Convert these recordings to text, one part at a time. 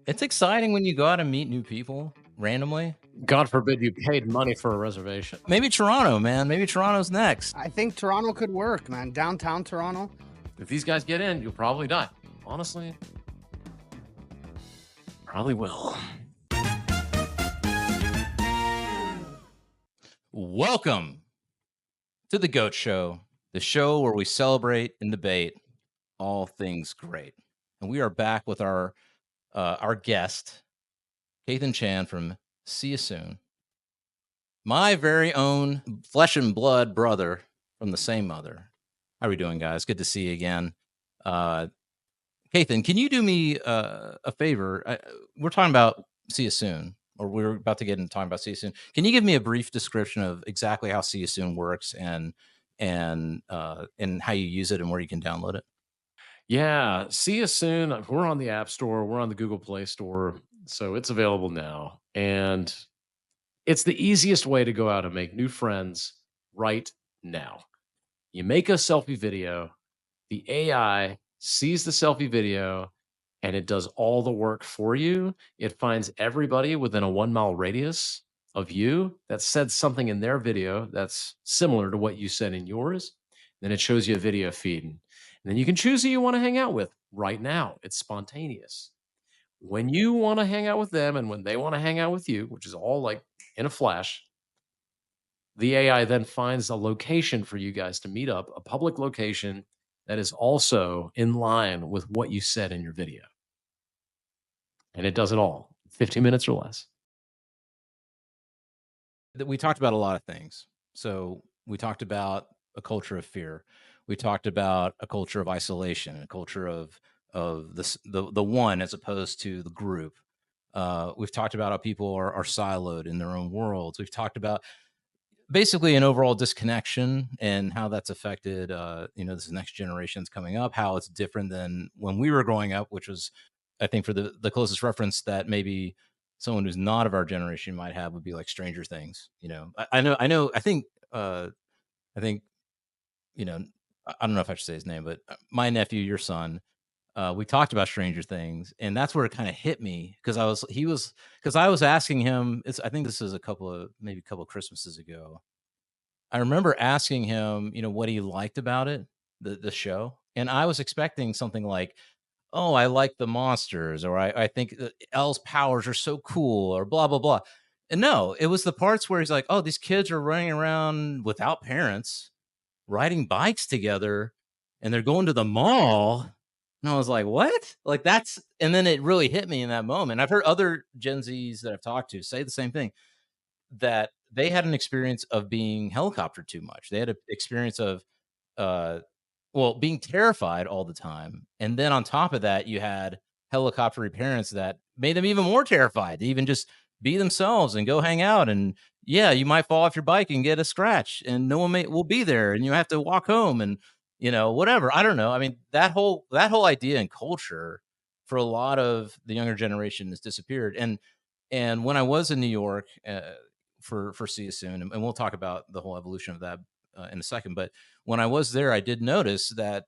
It's exciting when you go out and meet new people randomly. God forbid you paid money for a reservation. Maybe Toronto, man. Maybe Toronto's next. I think Toronto could work, man. Downtown Toronto. If these guys get in, you'll probably die. Honestly, probably will. Welcome to the Goat Show, the show where we celebrate and debate all things great. And we are back with our guest, Ketan Chand from Cyasoon, my very own flesh and blood brother from the same mother. How are we doing, guys? Good to see you again. Ketan, can you do me a favor? We're talking about Cyasoon, or we're about to get into talking about Cyasoon. Can you give me a brief description of exactly how Cyasoon works and how you use it and where you can download it? Yeah, see you soon. We're on the App Store, we're on the Google Play Store, so it's available now. And it's the easiest way to go out and make new friends right now. You make a selfie video, the AI sees the selfie video, and it does all the work for you. It finds everybody within a 1 mile radius of you that said something in their video that's similar to what you said in yours. Then it shows you a video feed. And then you can choose who you want to hang out with right now. It's spontaneous. When you want to hang out with them and when they want to hang out with you, which is all like in a flash, the AI then finds a location for you guys to meet up, a public location that is also in line with what you said in your video. And it does it all, 15 minutes or less. We talked about a lot of things. So we talked about a culture of fear. We talked about a culture of isolation, a culture of the one as opposed to the group. We've talked about how people are siloed in their own worlds. We've talked about basically an overall disconnection and how that's affected this next generation's coming up, how it's different than when we were growing up, which was, I think, for the closest reference that maybe someone who's not of our generation might have would be like Stranger Things. I think, I don't know if I should say his name, but my nephew, your son, we talked about Stranger Things, and that's where it kind of hit me because I was asking him. I think this is maybe a couple of Christmases ago. I remember asking him, what he liked about it, the show, and I was expecting something like, "Oh, I like the monsters," or "I think Elle's powers are so cool," or blah blah blah. And no, it was the parts where he's like, "Oh, these kids are running around without parents, riding bikes together, and they're going to the mall." And I was like, "What?" Like and then it really hit me in that moment. I've heard other Gen Zs that I've talked to say the same thing, that they had an experience of being helicoptered too much. They had an experience of uh being terrified all the time. And then on top of that, you had helicoptery parents that made them even more terrified to even just be themselves and go hang out. And yeah, you might fall off your bike and get a scratch and no one will be there and you have to walk home and whatever. I don't know. I mean, that whole idea and culture for a lot of the younger generation has disappeared. And when I was in New York for See You Soon, and we'll talk about the whole evolution of that in a second, but when I was there, I did notice that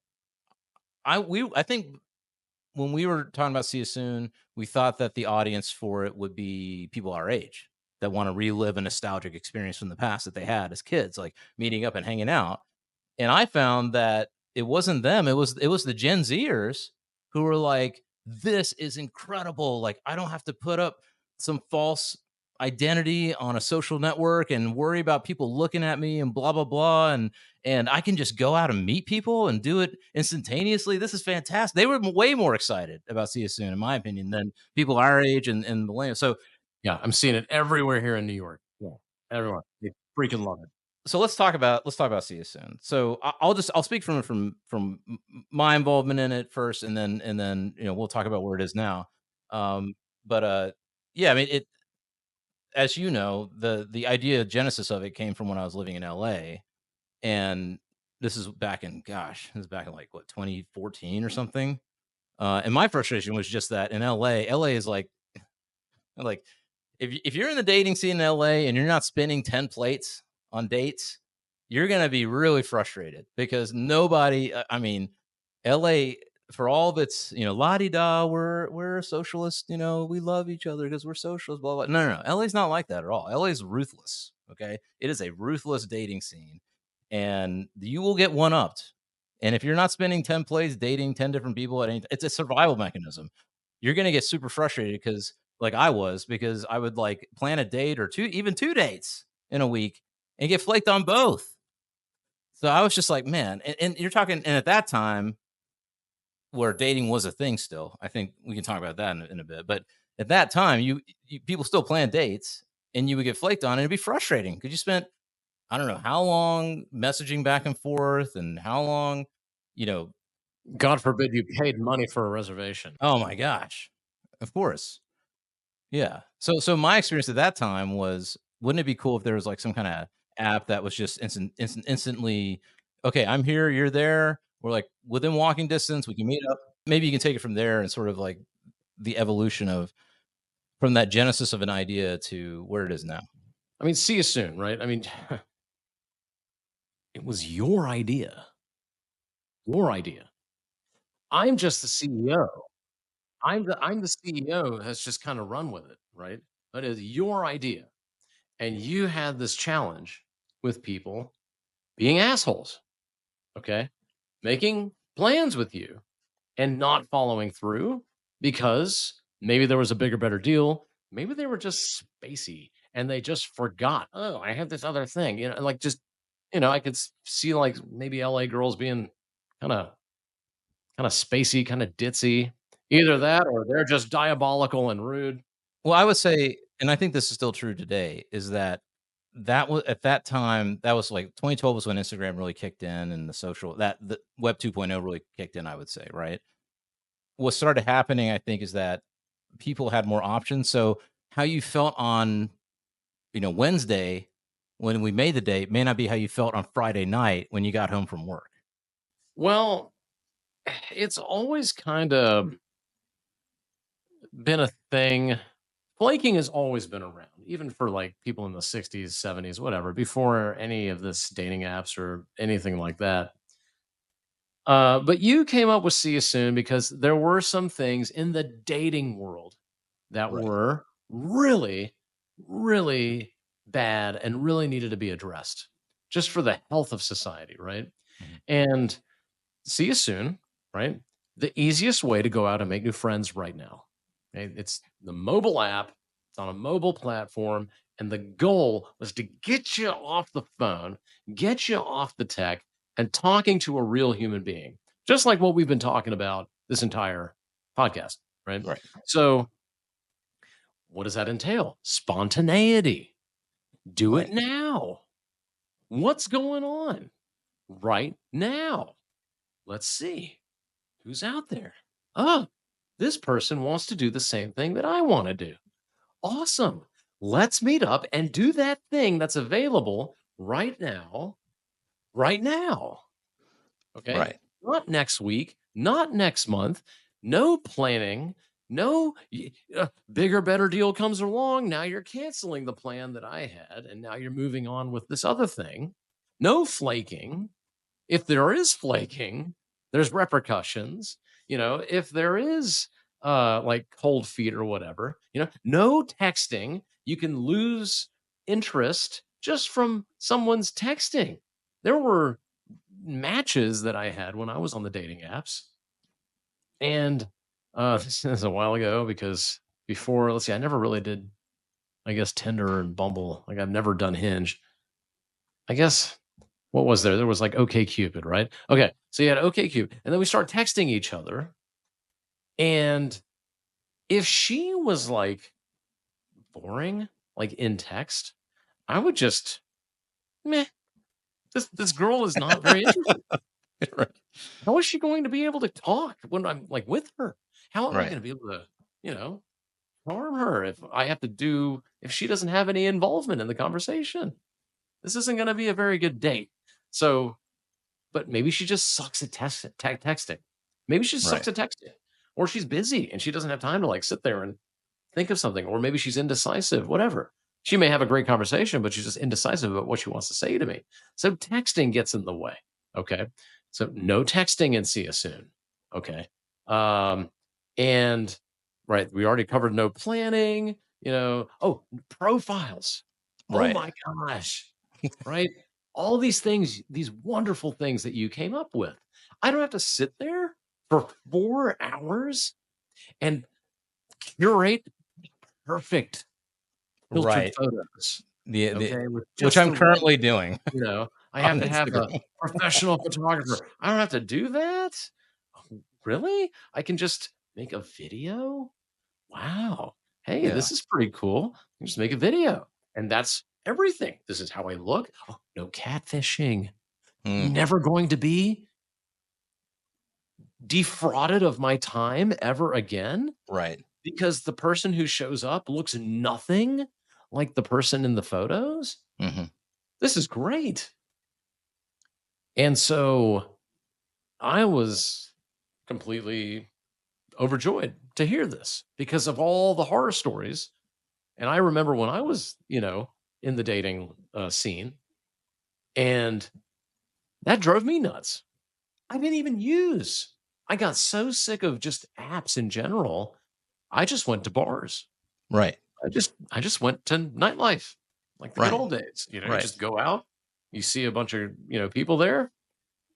I think when we were talking about See You Soon, we thought that the audience for it would be people our age that want to relive a nostalgic experience from the past that they had as kids, like meeting up and hanging out. And I found that it wasn't them; it was the Gen Zers who were like, "This is incredible! Like, I don't have to put up some false identity on a social network and worry about people looking at me and blah blah blah, and I can just go out and meet people and do it instantaneously. This is fantastic." They were way more excited about See You Soon, in my opinion, than people our age and millennials. Yeah, I'm seeing it everywhere here in New York. Yeah, everyone. They freaking love it. So let's talk about See You Soon. So I'll speak from my involvement in it first, and then we'll talk about where it is now. But yeah, I mean, it, as you know, the idea genesis of it came from when I was living in LA, and this is back in like what, 2014 or something. And my frustration was just that in LA is like if you're in the dating scene in LA and you're not spending 10 plates on dates, you're gonna be really frustrated because nobody. I mean, LA for all of its, la di da, we're a socialist, we love each other because we're socialists, blah blah. No, no, no. LA's not like that at all. LA's ruthless. Okay, it is a ruthless dating scene, and you will get one upped. And if you're not spending 10 plays dating 10 different people at any, it's a survival mechanism. You're gonna get super frustrated because, like I was, because I would like plan a date or two, even two dates in a week, and get flaked on both. So I was just like, man, and you're talking, and at that time where dating was a thing still. I think we can talk about that in a bit. But at that time, people still plan dates, and you would get flaked on, and it'd be frustrating because you spent, I don't know how long messaging back and forth, and how long, you know. God forbid you paid money for a reservation. Oh my gosh, of course, yeah. So my experience at that time was, wouldn't it be cool if there was like some kind of app that was just instantly, okay, I'm here, you're there, we're like within walking distance, we can meet up. Maybe you can take it from there and sort of like the evolution of from that genesis of an idea to where it is now. I mean, see you soon, right? I mean, it was your idea. Your idea. I'm just the CEO. I'm the CEO has just kind of run with it, right? That is your idea. And you had this challenge with people being assholes, okay? Making plans with you and not following through because maybe there was a bigger, better deal. Maybe they were just spacey and they just forgot. Oh, I have this other thing, like just, I could see like maybe LA girls being kind of spacey, kind of ditzy. Either that or they're just diabolical and rude. Well, I would say, and I think this is still true today, is that that was at that time, that was like 2012 was when Instagram really kicked in, and the web 2.0 really kicked in, I would say, right? What started happening, I think, is that people had more options. So how you felt on, Wednesday when we made the date may not be how you felt on Friday night when you got home from work. Well, it's always kind of been a thing. Flaking has always been around, even for like people in the 60s, 70s, whatever, before any of this dating apps or anything like that. But you came up with See You Soon because there were some things in the dating world that Right. were really, really bad and really needed to be addressed just for the health of society, right? Mhm. And See You Soon, right? The easiest way to go out and make new friends right now. Okay? It's the mobile app, it's on a mobile platform. And the goal was to get you off the phone, get you off the tech, and talking to a real human being, just like what we've been talking about this entire podcast, right? Right. So, what does that entail? Spontaneity. Do it Right. now. What's going on right now? Let's see. Who's out there? Oh, this person wants to do the same thing that I want to do. Awesome. Let's meet up and do that thing that's available right now, right now. Okay. Right. Not next week, not next month. No planning. No bigger, better deal comes along. Now you're canceling the plan that I had, and now you're moving on with this other thing. No flaking. If there is flaking, there's repercussions. If there is like cold feet or whatever, no texting. You can lose interest just from someone's texting. There were matches that I had when I was on the dating apps. And this is a while ago because before, let's see, I never really did, I guess, Tinder and Bumble. Like I've never done Hinge. I guess what was there? There was like OK Cupid, right? Okay. So you had OK Cupid. And then we start texting each other. And if she was like boring, like in text, I would just meh. This girl is not very interesting. Right. How is she going to be able to talk when I'm like with her? How am I Right. going to be able to, you know, harm her if she doesn't have any involvement in the conversation? This isn't going to be a very good date. So, but maybe she just sucks at texting. Maybe she sucks Right. at texting, or she's busy and she doesn't have time to like sit there and think of something, or maybe she's indecisive, whatever. She may have a great conversation, but she's just indecisive about what she wants to say to me. So texting gets in the way. Okay. So no texting and see you soon. Okay. Um, and right, we already covered no planning, oh, profiles. Oh Right. my gosh. Right? All these things, these wonderful things that you came up with. I don't have to sit there for 4 hours and curate perfect filtered Right. photos, The okay, with which just I'm the right, currently doing I on have to have a Instagram. professional photographer. I don't have to do that? Oh, really? I can just make a video? Wow. Hey, Yeah. this is pretty cool. You just make a video, and that's everything. This is how I look. Oh, no catfishing. Mm, Never going to be defrauded of my time ever again right. because the person who shows up looks nothing like the person in the photos. Mhm. This is great. And so I was completely overjoyed to hear this because of all the horror stories. And I remember when I was, in the dating scene, and that drove me nuts. I didn't even use. I got so sick of just apps in general. I just went to bars. Right. I just went to nightlife, like the good Right. old days. You Right. just go out, you see a bunch of, people there,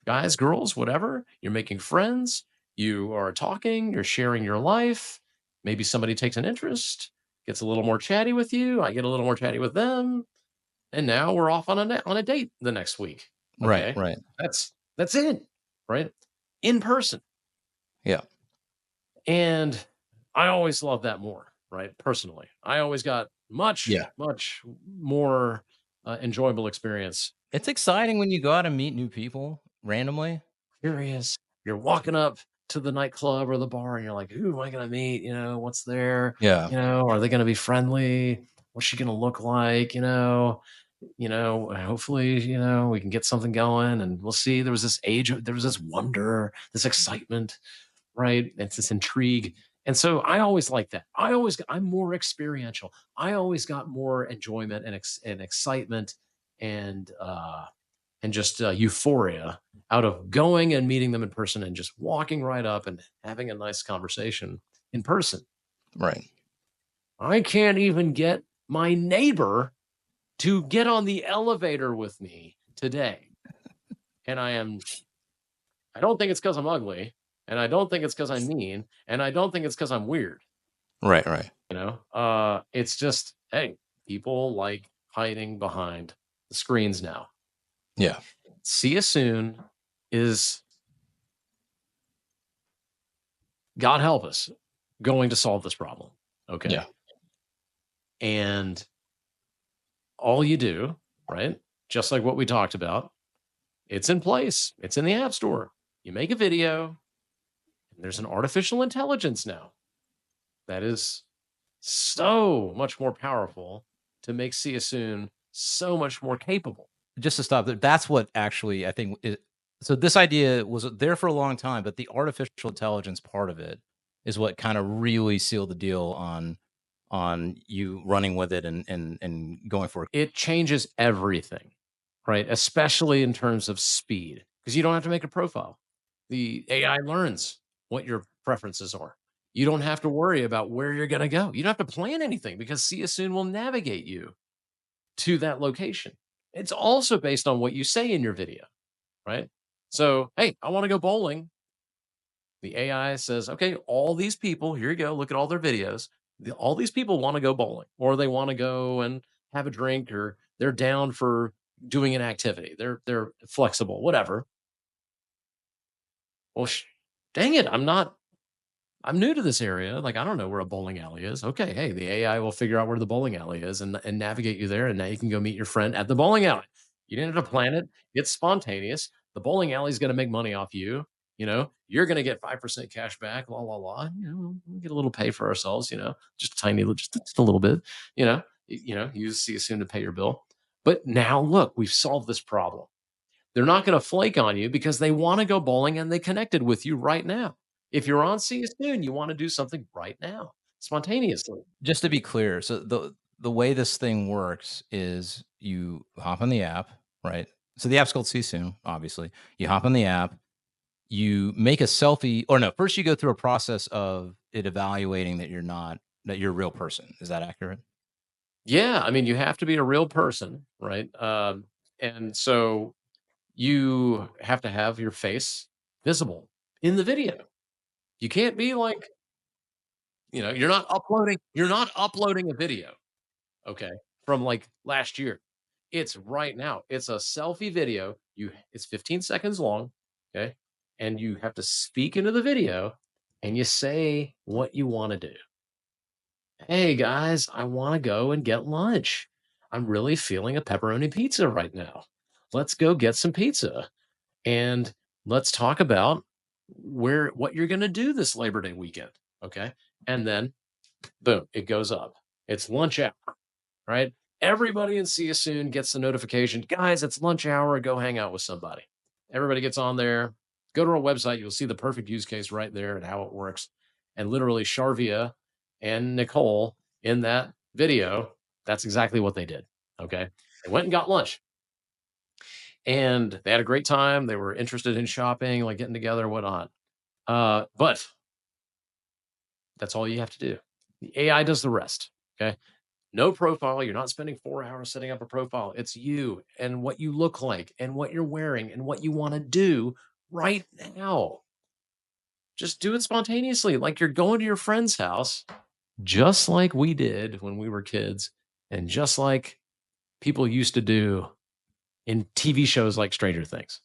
guys, girls, whatever. You're making friends, you are talking, you're sharing your life. Maybe somebody takes an interest, gets a little more chatty with you. I get a little more chatty with them, and now we're off on a date the next week. Right. Okay, Right. that's it, right? In person. Yeah. And I always love that more, right? Personally, I always got much, Yeah. much more enjoyable experience. It's exciting when you go out and meet new people randomly. Curious, you're walking up to the nightclub or the bar, and you're like, "Who am I going to meet? What's there? Yeah. Are they going to be friendly? What's she going to look like? Hopefully, we can get something going, and we'll see." There was this wonder, this excitement, right? It's this intrigue. And so I always like that. I'm more experiential. I always got more enjoyment and excitement and just euphoria out of going and meeting them in person and just walking right up and having a nice conversation in person. Right. I can't even get my neighbor to get on the elevator with me today. And I don't think it's because I'm ugly, and I don't think it's because I'm mean, and I don't think it's because I'm weird. Right. Right. It's just, hey, people like hiding behind the screens now. Yeah. See you soon is, God help us, going to solve this problem. Yeah. Okay. And all you do, right? Just like what we talked about, it's in place, it's in the App Store. You make a video, and there's an artificial intelligence now that is so much more powerful to make See You Soon so much more capable. Just to stop there, that's what actually I think so this idea was there for a long time, but the artificial intelligence part of it is what kind of really sealed the deal on you running with it and going for it. It changes everything, right? Especially in terms of speed, because you don't have to make a profile. The AI learns what your preferences are. You don't have to worry about where you're going to go. You don't have to plan anything because See You Soon will navigate you to that location. It's also based on what you say in your video, right? So, hey, I want to go bowling. The AI says, okay, all these people, here you go, look at all their videos. All these people want to go bowling, or they want to go and have a drink, or they're down for doing an activity. They're flexible, whatever. Well, dang it, I'm new to this area. Like, I don't know where a bowling alley is. Okay, hey, the AI will figure out where the bowling alley is and navigate you there. And now you can go meet your friend at the bowling alley. You didn't have to plan it. It's spontaneous. The bowling alley is going to make money off you. You're going to get 5% cash back, la, la, la. We get a little pay for ourselves, just a tiny, just a little bit, you see us soon to pay your bill. But now look, we've solved this problem. They're not going to flake on you because they want to go bowling and they connected with you right now. If you're on See You Soon, you want to do something right now, spontaneously. Just to be clear, so the way this thing works is you hop on the app, right? So the app's called See Soon, obviously. You hop on the app, you make a selfie, or no, first you go through a process of it evaluating that you're a real person. Is that accurate? Yeah, I mean, you have to be a real person, right? And so you have to have your face visible in the video. You can't be like, you're not uploading a video, okay, from like last year. It's right now. It's a selfie video. It's 15 seconds long, okay? And you have to speak into the video and you say what you want to do. Hey guys, I want to go and get lunch. I'm really feeling a pepperoni pizza right now. Let's go get some pizza and let's talk about what you're going to do this Labor Day weekend, okay? And then boom, it goes up. It's lunch hour, right? Everybody in See You Soon gets the notification, guys, it's lunch hour, go hang out with somebody. Everybody gets on there. Go to our website, you'll see the perfect use case right there and how it works. And literally Sharvia and Nicole in that video, that's exactly what they did. Okay. They went and got lunch and they had a great time. They were interested in shopping, like getting together, whatnot. But that's all you have to do. The AI does the rest. Okay. No profile. You're not spending 4 hours setting up a profile. It's you and what you look like and what you're wearing and what you want to do right now. Just do it spontaneously, like you're going to your friend's house, just like we did when we were kids, and just like people used to do in TV shows like Stranger Things.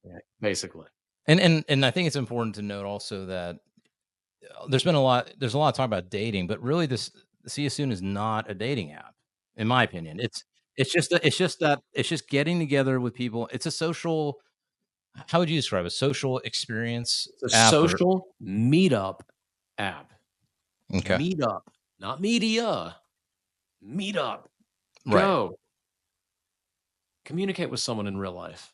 Yeah, basically. And I think it's important to note also that there's a lot of talk about dating, but really See You Soon is not a dating app, in my opinion. It's just getting together with people. It's a social, how would you describe a social experience It's a app or social meetup app. okay. Meetup, not media. Meetup. Right. Go communicate with someone in real life.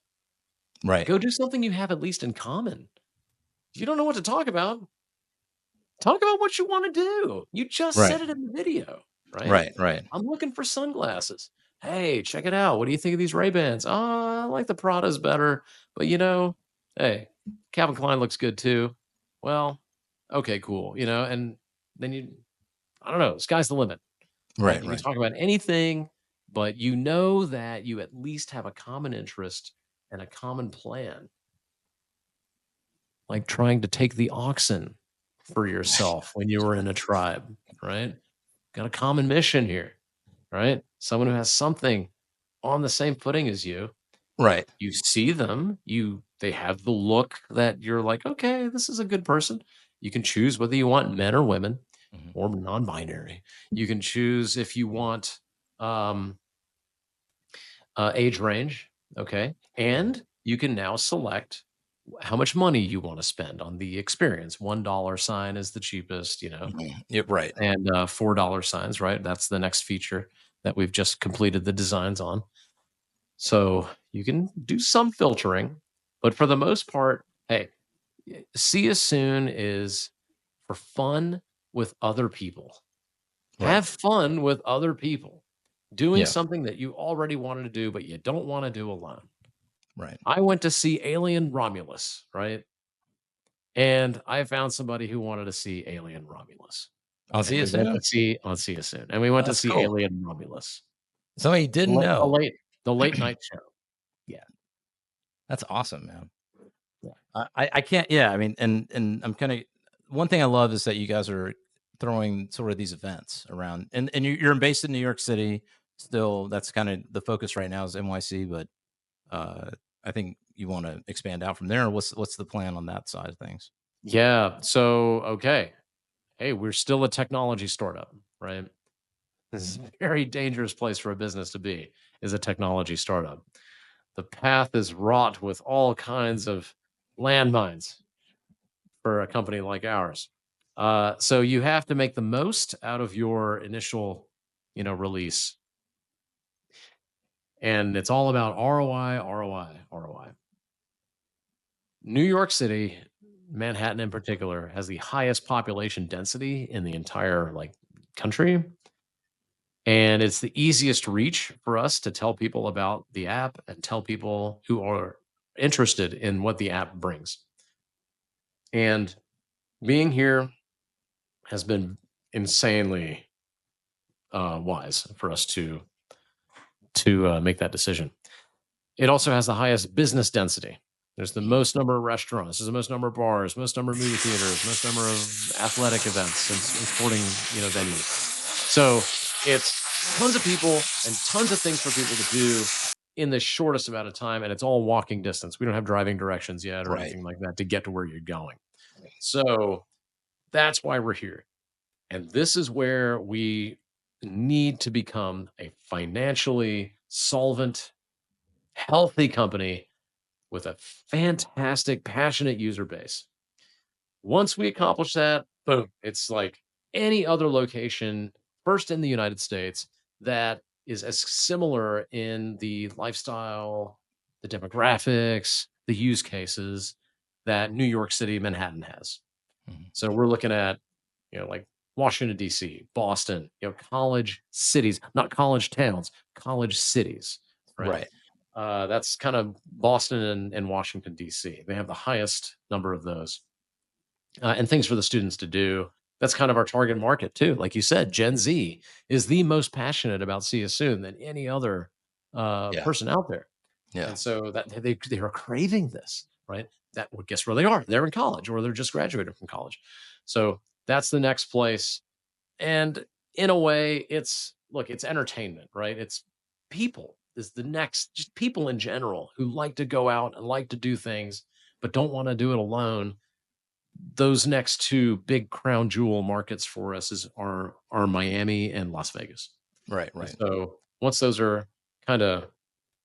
Right. Go do something you have at least in common. If you don't know what to talk about what you want to do. You just Right. said it in the video, right? Right. Right. I'm looking for sunglasses. Hey, check it out. What do you think of these Ray-Bans? Oh, I like the Pradas better, but hey, Calvin Klein looks good too. Well, okay, cool. And then I don't know, sky's the limit, right? Right. You can Right. talk about anything, but you know that you at least have a common interest and a common plan, like trying to take the oxen for yourself when you were in a tribe, right? Got a common mission here, right? Someone who has something on the same footing as you. Right. You see them, they have the look that you're like, okay, this is a good person. You can choose whether you want men or women Mhm. or non-binary. You can choose if you want um, age range, okay, and you can now select how much money you want to spend on the experience. $1 sign is the cheapest, Mhm. Yep. Right. and $4 signs, right? That's the next feature that we've just completed the designs on. So you can do some filtering, but for the most part, hey, see you soon is for fun with other people. Right. Have fun with other people doing Yeah. something that you already wanted to do, but you don't want to do alone. Right. I went to see Alien Romulus, right? And I found somebody who wanted to see Alien Romulus. I'll And see you we went to soon. see on See You Soon. And we went to That's see cool. Alien Romulus. Somebody you The didn't late the know. late the late night show. Yeah. That's awesome, man. Yeah. I can't. Yeah, I mean, and I'm kind of one thing I love is that you guys are throwing sort of these events around, and you're based in New York City. Still, that's kind of the focus right now is NYC, but uh, I think you want to expand out from there. What's the plan on that side of things? Yeah. So, okay. Hey, we're still a technology startup, right? This is a very dangerous place for a business to be, is a technology startup. The path is wrought with all kinds of landmines for a company like ours. So you have to make the most out of your initial, release. And it's all about ROI, ROI, ROI. New York City, Manhattan in particular, has the highest population density in the entire country. And it's the easiest reach for us to tell people about the app and tell people who are interested in what the app brings. And being here has been insanely wise for us to make that decision. It also has the highest business density. There's the most number of restaurants, there's the most number of bars, most number of movie theaters, most number of athletic events and sporting, venues. So it's tons of people and tons of things for people to do in the shortest amount of time, and it's all walking distance. We don't have driving directions yet or Right. anything like that to get to where you're going. So that's why we're here. And this is where we need to become a financially solvent, healthy company with a fantastic, passionate user base. Once we accomplish that, boom, it's like any other location, first in the United States, that is as similar in the lifestyle, the demographics, the use cases that New York City, Manhattan has. Mhm. So we're looking at, like Washington, D.C., Boston, college cities, not college towns, college cities, right? Right. That's kind of Boston and Washington, D.C. They have the highest number of those and things for the students to do. That's kind of our target market too. Like you said, Gen Z is the most passionate about Cyasoon than any other Yeah. person out there. Yeah. And so that they are craving this, right? That well, guess where they are? They're in college or they're just graduated from college. So that's the next place. And in a way, it's entertainment, right? It's people is the next, just people in general who like to go out and like to do things, but don't want to do it alone. Those next two big crown jewel markets for us are Miami and Las Vegas. Right. And Right. so once those are kind of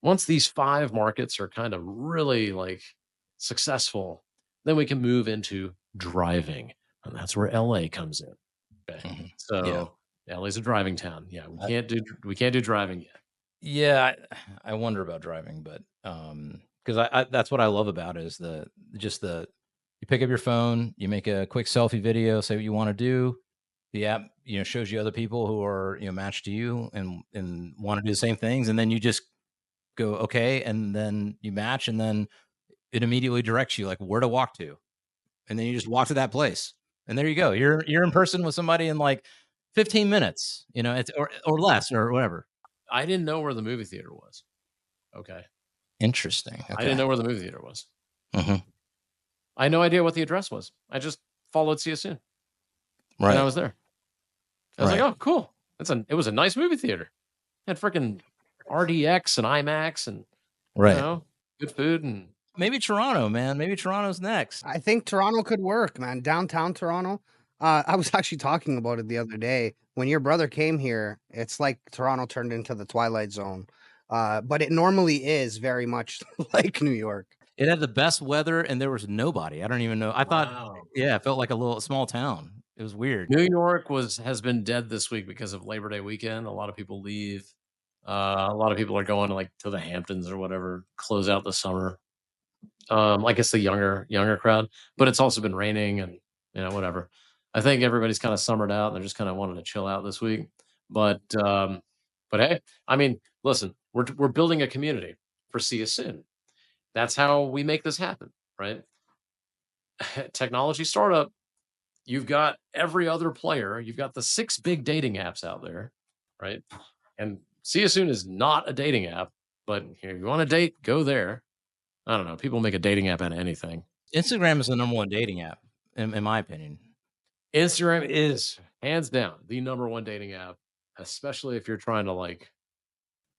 once these five markets are kind of really like successful, then we can move into driving. And that's where LA comes in. Okay. Mhm. Yeah. So LA's a driving town. Yeah, I we can't do driving yet. Yeah, I wonder about driving, but, because I that's what I love about it is the you pick up your phone, you make a quick selfie video, say what you wanna do. The app, shows you other people who are, matched to you and wanna do the same things, and then you just go, "Okay," and then you match, and then it immediately directs you, like, where to walk to, and then you just walk to that place, and there you go. You're in person with somebody in, like, 15 minutes, it's or less or whatever. I didn't know where the movie theater was. Okay. Interesting, I didn't okay. know where the movie theater was. Mhm. I had no idea what the address was. I just followed CSN and I Right, was there. I was like, right, oh, cool. It was a nice movie theater. Had freaking RDX and IMAX and right. good food and Maybe Toronto, man. Maybe Toronto's next. I think Toronto could work, man. Downtown Toronto. I was actually talking about it the other day. When your brother came here, it's like Toronto turned into the Twilight Zone. But it normally is very much like New York. It had the best weather, and there was nobody. I don't even know. I thought, wow. yeah, it felt like a little small town. It was weird. New York has been dead this week because of Labor Day weekend. A lot of people leave. A lot of people are going like to the Hamptons or whatever, close out the summer. I guess the younger crowd, but it's also been raining and whatever. I think everybody's kind of summered out and they're just kind of wanting to chill out this week. But hey, I mean, listen, we're building a community for See You Soon. That's how we make this happen, right? Technology startup. You've got every other player. You've got the 6 big dating apps out there, right? And See You Soon is not a dating app, but if you want to date, go there. I don't know. People make a dating app out of anything. Instagram is the number one dating app, in my opinion. Instagram is hands down the number one dating app, especially if you're trying to like,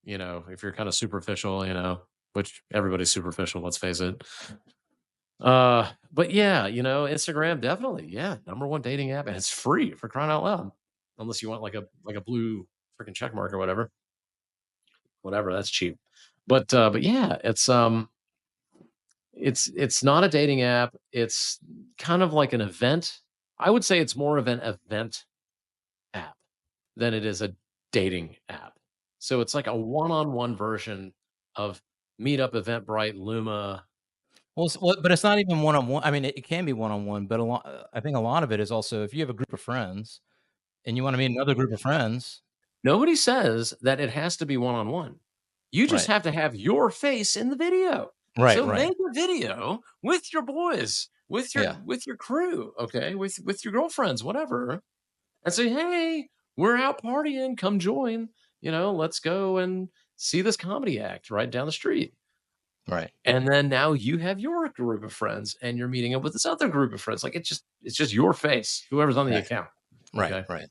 if you're kind of superficial, which everybody's superficial, let's face it. But yeah, Instagram definitely, yeah, number one dating app, and it's free for crying out loud. Unless you want like a blue freaking check mark or whatever, that's cheap. But yeah, it's not a dating app. It's kind of like an event. I would say it's more of an event app than it is a dating app. So it's like a one-on-one version of Meetup, Eventbrite, Luma. But it's not even one on one. I mean, it can be one on one, but I think a lot of it is also if you have a group of friends and you want to meet another group of friends. Nobody says that it has to be one-on-one. You just Right, have to have your face in the video. right, So right. make a video with your boys, Yeah. with your crew, okay, with your girlfriends, whatever, and say, "Hey, we're out partying. Come join. Let's go and see this comedy act right down the street." Right. And then now you have your group of friends, and you're meeting up with this other group of friends. Like it's just your face, whoever's on the Right. account. Right. Okay.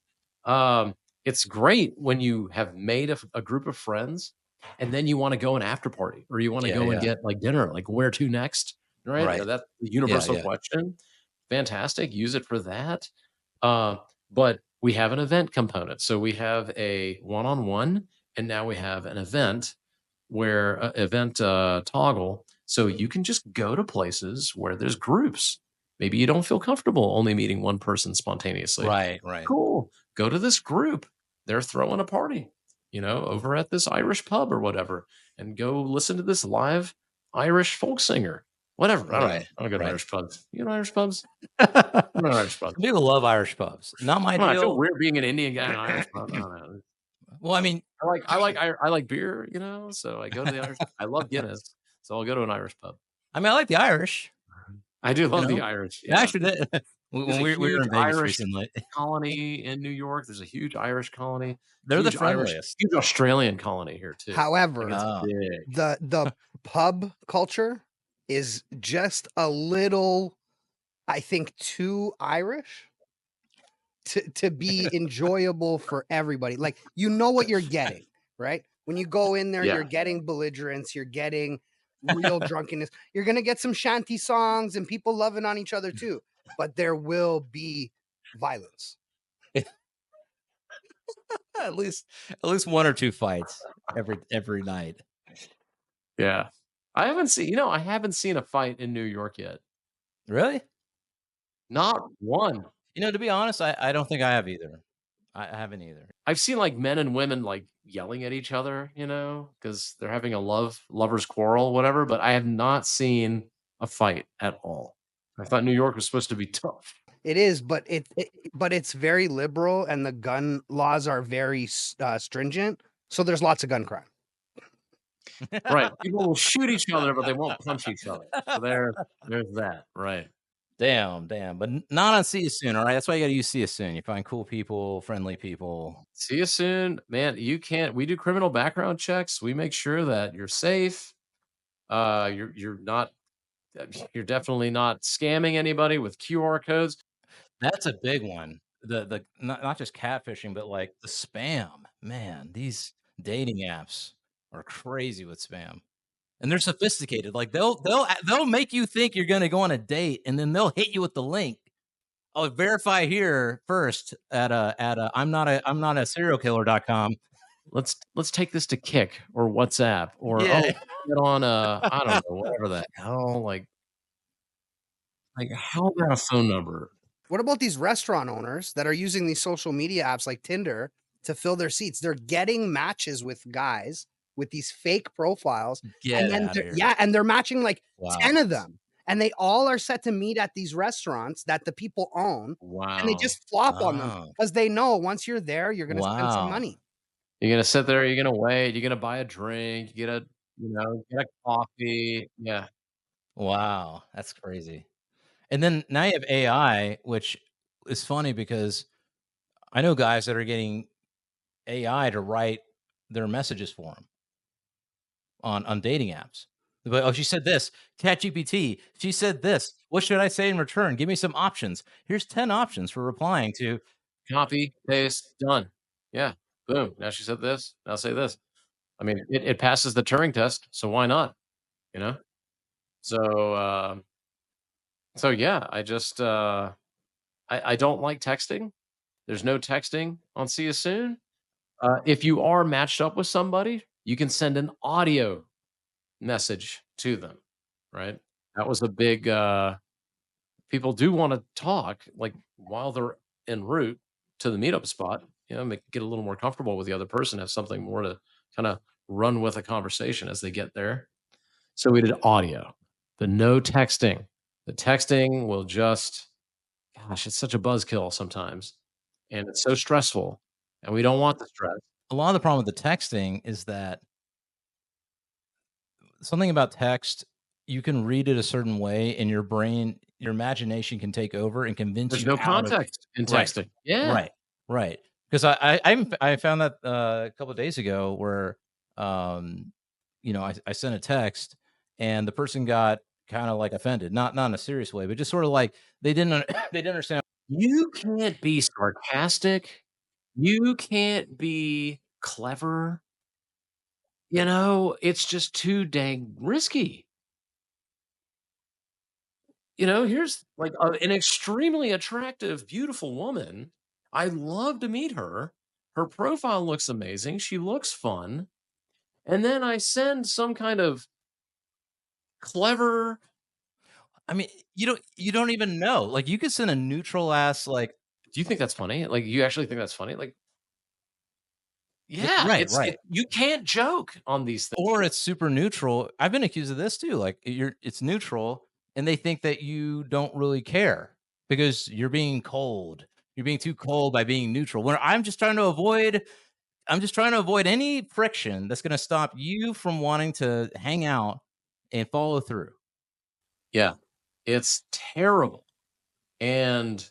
Right. It's great when you have made a group of friends, and then you want to go an after party, or you want to Yeah. go and Yeah. get like dinner. Like, where to next? Right? Right. That's the Yeah. universal Yeah. question. Fantastic. Use it for that. Uh, but we have an event component. So we have a one-on-one, and now we have an event where event toggle. So you can just go to places where there's groups. Maybe you don't feel comfortable only meeting one person spontaneously. Right. Right. Cool. Go to this group. They're throwing a party, over at this Irish pub or whatever, and go listen to this live Irish folk singer. Whatever. I don't know. Right. I don't go to Right. Irish pubs. You know Irish pubs? I don't know Irish pubs. Some people love Irish pubs. Not my I don't know, I feel deal. weird being an Indian guy in an Irish pub. I don't know. Well, I mean, I like beer, so I go to the Irish. I love Guinness, so I'll go to an Irish pub. I like the Irish. I do You love the know, Irish. I Yeah, actually did there's when a we were huge in Vegas Irish recently. colony in New York. There's a huge Irish colony, They're the friendliest. huge Australian colony here too. However, Like, it's Oh, big. the pub culture is just a little, I think, too Irish to be enjoyable for everybody. Like, you know what you're getting, right? When you go in there, Yeah. you're getting belligerence, you're getting real drunkenness. You're gonna get some shanty songs and people loving on each other too, but there will be violence. at least one or two fights every night. Yeah. I haven't seen a fight in New York yet. Really? Not one. To be honest, I don't think I have either. I haven't either. I've seen like men and women like yelling at each other, because they're having a lovers quarrel, whatever, but I have not seen a fight at all. I thought New York was supposed to be tough. It is, but but it's very liberal, and the gun laws are very stringent. So there's lots of gun crime. Right. People will shoot each other, but they won't punch each other. So there's that. Right. Damn, but not on See You Soon. All right, that's why you got to use See You Soon. You find cool people, friendly people. See you soon. Man, we do criminal background checks. We make sure that you're safe. You're not you're definitely not scamming anybody with QR codes. That's a big one. The not just catfishing, but like the spam. Man, these dating apps are crazy with spam. And they're sophisticated. Like they'll make you think you're going to go on a date, and then they'll hit you with the link. Oh, verify here first at I'm not a serial killer.com. Let's take this to Kick or WhatsApp or Yeah. get on I don't know, whatever the hell, like how about a phone number? What about these restaurant owners that are using these social media apps like Tinder to fill their seats? They're getting matches with guys with these fake profiles, Get and then outta here. and they're matching like Wow. 10 of them, and they all are set to meet at these restaurants that the people own, and they Wow. just flop on them Oh. because they know once you're there, you're gonna spend some Wow. money. You're gonna sit there, you're gonna wait, you're gonna buy a drink, get a coffee. Yeah. Wow, that's crazy. And then now you have AI, which is funny because I know guys that are getting AI to write their messages for them on dating apps. But, "Oh, she said this. ChatGPT, she said this. What should I say in return? Give me some options. Here's 10 options for replying to." Copy, paste, done. Yeah. Boom. Now she said this. Now say this. I mean, it passes the Turing test, so why not? You know? So yeah, I don't like texting. There's no texting on See You Soon. If you are matched up with somebody, you can send an audio message to them, right? That was a big people do want to talk like while they're en route to the meetup spot, get a little more comfortable with the other person, have something more to kind of run with a conversation as they get there. So we did audio, the no texting. The texting will just, gosh, it's such a buzzkill sometimes. And it's so stressful. And we don't want the stress. A lot of the problem with the texting is that something about text, you can read it a certain way, and your brain your imagination can take over and convince There's you no out of context in right, texting. Yeah. right, right. Because I found that a couple of days ago where um, I sent a text and the person got kind of like offended, not in a serious way, but just sort of like they didn't they didn't understand. You can't be sarcastic. You can't be clever. It's just too dang risky. Here's like an extremely attractive, beautiful woman. I love to meet her. Her profile looks amazing. She looks fun. And then I send some kind of clever. I mean, you don't even know. Like you could send a neutral ass like Do you think that's funny? Like, you actually think that's funny? Like, yeah, right, right. you can't joke on these things. Or it's super neutral. I've been accused of this too. Like it's neutral and they think that you don't really care because you're being cold. You're being too cold by being neutral. When I'm just trying to avoid any friction that's going to stop you from wanting to hang out and follow through. Yeah, it's terrible. And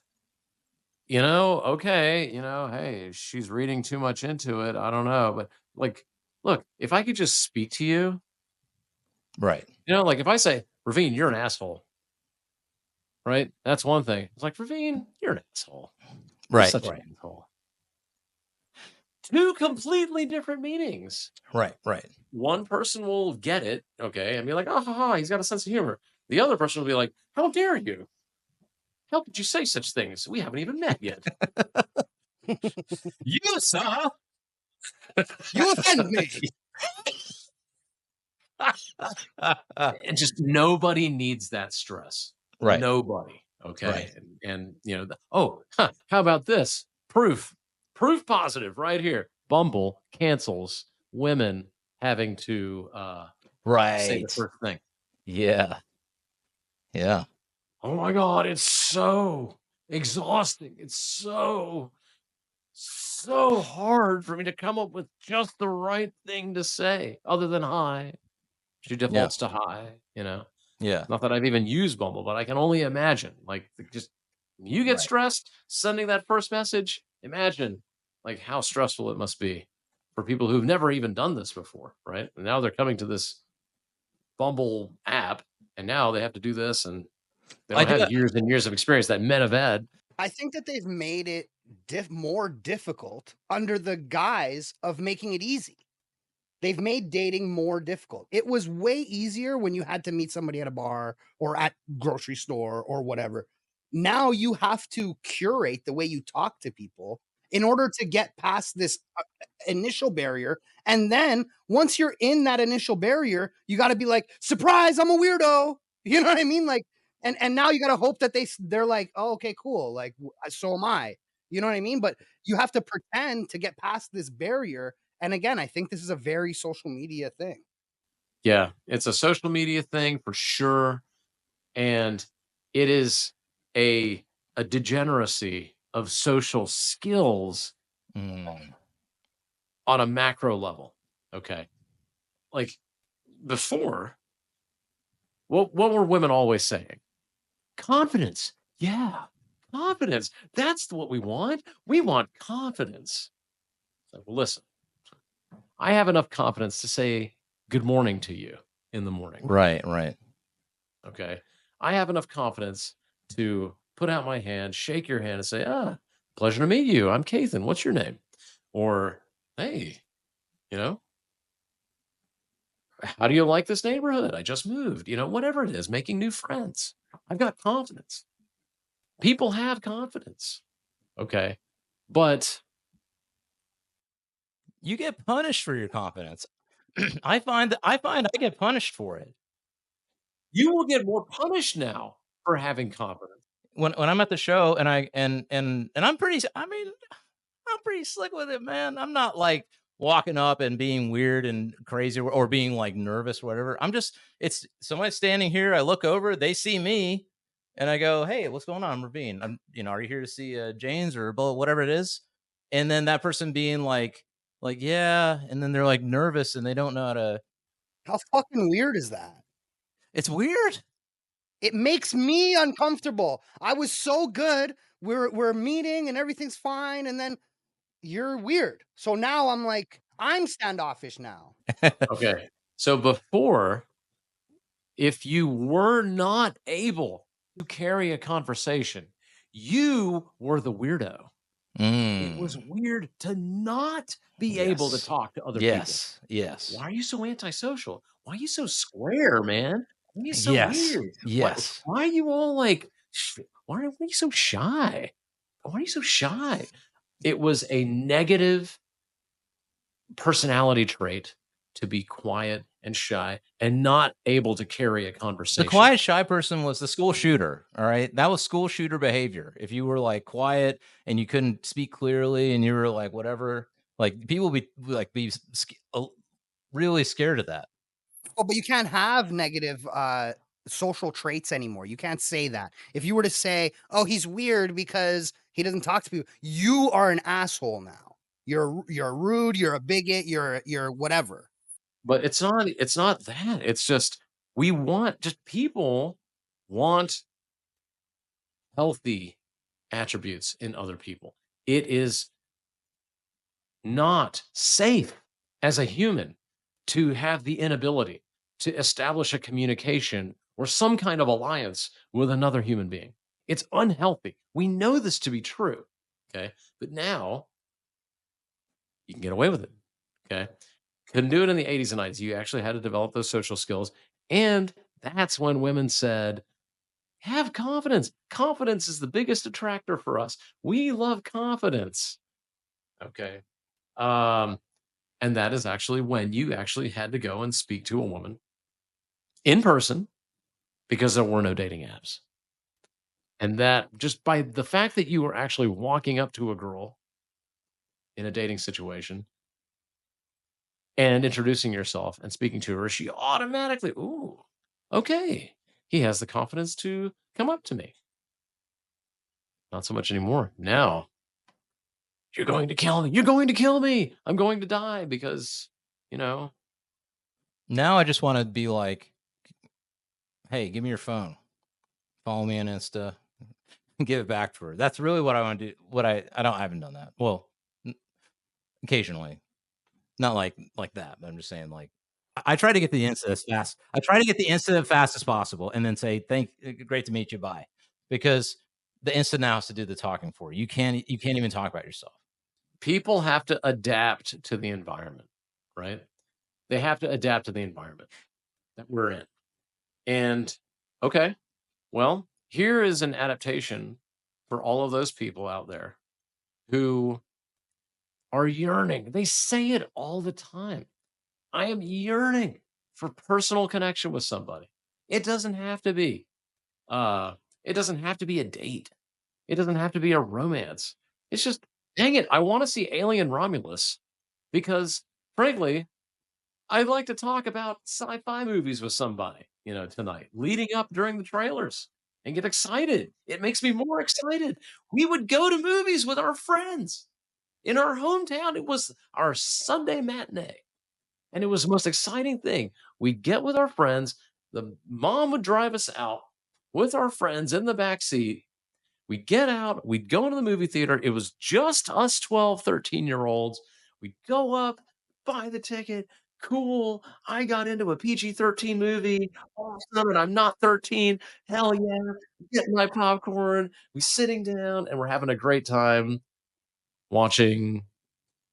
okay, hey, she's reading too much into it. I don't know. But like, look, if I could just speak to you, Right. like if I say, Ravine, you're an asshole, right? That's one thing. It's like, Ravine, you're an asshole. You're Right. such Right. an asshole. Two completely different meanings. Right. Right. One person will get it, okay, and be like, oh, ha, ha, he's got a sense of humor. The other person will be like, how dare you? How could you say such things? We haven't even met yet. You saw. You offend me. And just nobody needs that stress. Right. Nobody. Okay. Right. How about this? Proof positive right here. Bumble cancels women having to say the Right. first thing. Yeah. Yeah. Oh my God, it's so exhausting. It's so hard for me to come up with just the right thing to say other than hi. She Yeah. defaults to hi. Yeah. Not that I've even used Bumble, but I can only imagine. Like, just you get Right. stressed sending that first message. Imagine like how stressful it must be for people who've never even done this before, right? And now they're coming to this Bumble app, and now they have to do this, and they I don't do. have years and years of experience that men have had. I think that they've made it more difficult under the guise of making it easy. They've made dating more difficult. It was way easier when you had to meet somebody at a bar or at grocery store or whatever. Now you have to curate the way you talk to people in order to get past this initial barrier. And then once you're in that initial barrier, you got to be like, surprise, I'm a weirdo. You know what I mean? Like, and now you got to hope that they're like, oh, okay, cool. Like, so am I. You know what I mean? But you have to pretend to get past this barrier. And again, I think this is a very social media thing. Yeah, it's a social media thing for sure, and it is a degeneracy of social skills Mm. on a macro level. Okay, like before, what were women always saying? Confidence. Yeah, confidence. That's what we want. We want confidence. So, well, listen, I have enough confidence to say good morning to you in the morning. Right. Right. Okay. I have enough confidence to put out my hand, shake your hand, and say, pleasure to meet you. I'm Ketan. What's your name? Or, hey, you know, how do you like this neighborhood? I just moved, whatever it is, making new friends. I've got confidence. People have confidence. Okay. But You get punished for your confidence. I find I get punished for it. you will get more punished now for having confidence. When I'm at the show and I'm pretty I mean, I'm pretty slick with it, man. I'm not like walking up and being weird and crazy or being like nervous or whatever. It's somebody standing here, I look over, they see me and I go, "Hey, what's going on? I'm Ravine. Are you here to see James or whatever it is?" And then that person being like, "Yeah," and then they're like nervous and they don't know how to How fucking weird is that? it's weird. It makes me uncomfortable. I was so good. We're meeting and everything's fine, and then you're weird. So now I'm like, I'm standoffish now. Okay. So before, if you were not able to carry a conversation, you were the weirdo. It was Mm. weird to not be able to Yes. talk to other people. Yes. Yes. Why are you so antisocial? Why are you so square, man? Why are you so Yes. weird? Yes. Why are you all like, why are you so shy? Why are you so shy? It was a negative personality trait to be quiet and shy and not able to carry a The conversation. quiet, shy person was the school shooter, all right? That was school shooter behavior. If you were, like, quiet and you couldn't speak clearly and you were, like, whatever, like, people be really scared of that. Oh, but you can't have negative social traits anymore. You can't say that. If you were to say, "Oh, he's weird because he doesn't talk to people," you are an asshole now. You're rude. You're a bigot. You're whatever. But it's not that. It's just just people want healthy attributes in other people. It is not safe as a human to have the inability to establish a communication or some kind of alliance with another human being. It's unhealthy. We know this to be true. Okay. But now you can get away with it. Okay. Couldn't do it in the 80s and 90s. You actually had to develop those social skills. And that's when women said, have confidence. Confidence is the biggest attractor for us. We love confidence. Okay. Um, and that is actually when you actually had to go and speak to a woman in person because there were no dating apps. And that just by the fact that you were actually walking up to a girl in a dating situation and introducing yourself and speaking to her, she automatically, ooh, okay, he has the confidence to come up to me. Not so much anymore. Now, you're going to kill me. You're going to kill me. I'm going to die because, you know, Now I just wanna be like, "Hey, give me your phone. Follow me on Insta. Give it back to her." That's really what I wanna do. I haven't done that. Well, n occasionally. Not like that, but I'm just saying, like, I try to get the Insta as fast I try to get the Insta as fast as possible and then say, great to meet you, bye." Because the Insta now has to do the talking for you. You can't even talk about yourself. people have to adapt to the environment, right? They have to adapt to the environment that we're in. And okay, well, here is an adaptation for all of those people out there who are yearning. They say it all the time. I am yearning for personal connection with somebody. It doesn't have to be. Uh, it doesn't have to be a date. It doesn't have to be a romance. It's just, dang it, I want to see Alien Romulus because, frankly, I'd like to talk about sci-fi movies with somebody, tonight, leading up during the trailers and get excited. It makes me more excited. We would go to movies with our friends in our hometown. It was our Sunday matinee. And it was the most exciting thing. We'd get with our friends. The mom would drive us out with our friends in the back seat. We'd get out, we'd go into the movie theater. It was just us 12, 13-year-olds. We'd go up, buy the ticket. Cool. I got into a PG-13 movie. All of a sudden, I'm not 13. Hell yeah. Getting my popcorn. We sitting down and we're having a great time watching,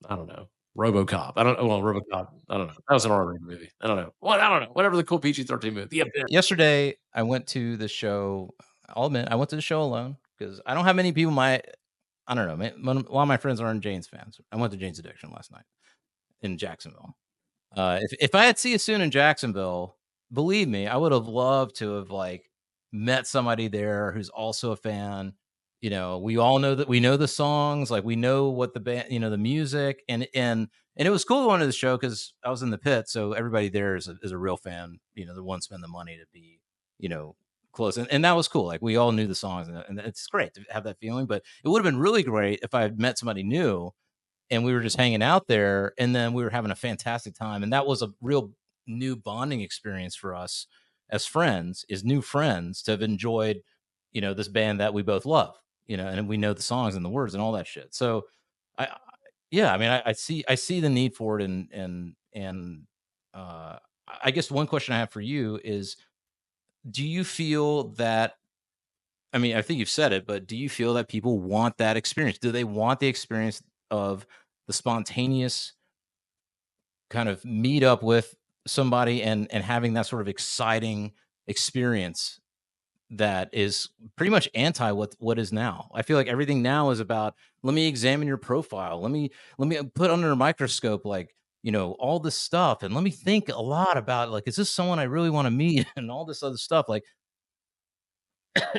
I don't know, RoboCop. I don't know. Well, RoboCop. I don't know. That was an R-rated movie. I don't know. What? I don't know. Whatever the cool PG-13 movie. The Abyss. Yesterday, I went to the show. I'll admit, I went to the show alone because I don't have many people I don't know, man, a lot of my friends aren't Jane's fans. I went to Jane's Addiction last night in Jacksonville. If I had Cyasoon in Jacksonville, believe me, I would have loved to have, like, met somebody there who's also a fan. We all know that we know the songs, like, we know what the band, the music, and it was cool going to the show because I was in the pit, so everybody there is a real fan, the one spend the money to be, you know, close, and that was cool. Like, we all knew the songs, and it's great to have that feeling, but it would have been really great if I had met somebody new and we were just hanging out there and then we were having a fantastic time, and that was a real new bonding experience for us. as friends is new friends to have enjoyed, this band that we both love, and we know the songs and the words and all that shit. So, I yeah, I mean, I see the need for it, and I guess one question I have for you is, do you feel that? I mean, I think you've said it, but do you feel that people want that experience? Do they want the experience of the spontaneous kind of meet up with somebody and having that sort of exciting experience that is pretty much anti what is now? I feel like everything now is about, let me examine your profile. Let me put under a microscope, like, all this stuff, and let me think a lot about, like, is this someone I really want to meet and all this other stuff. Like,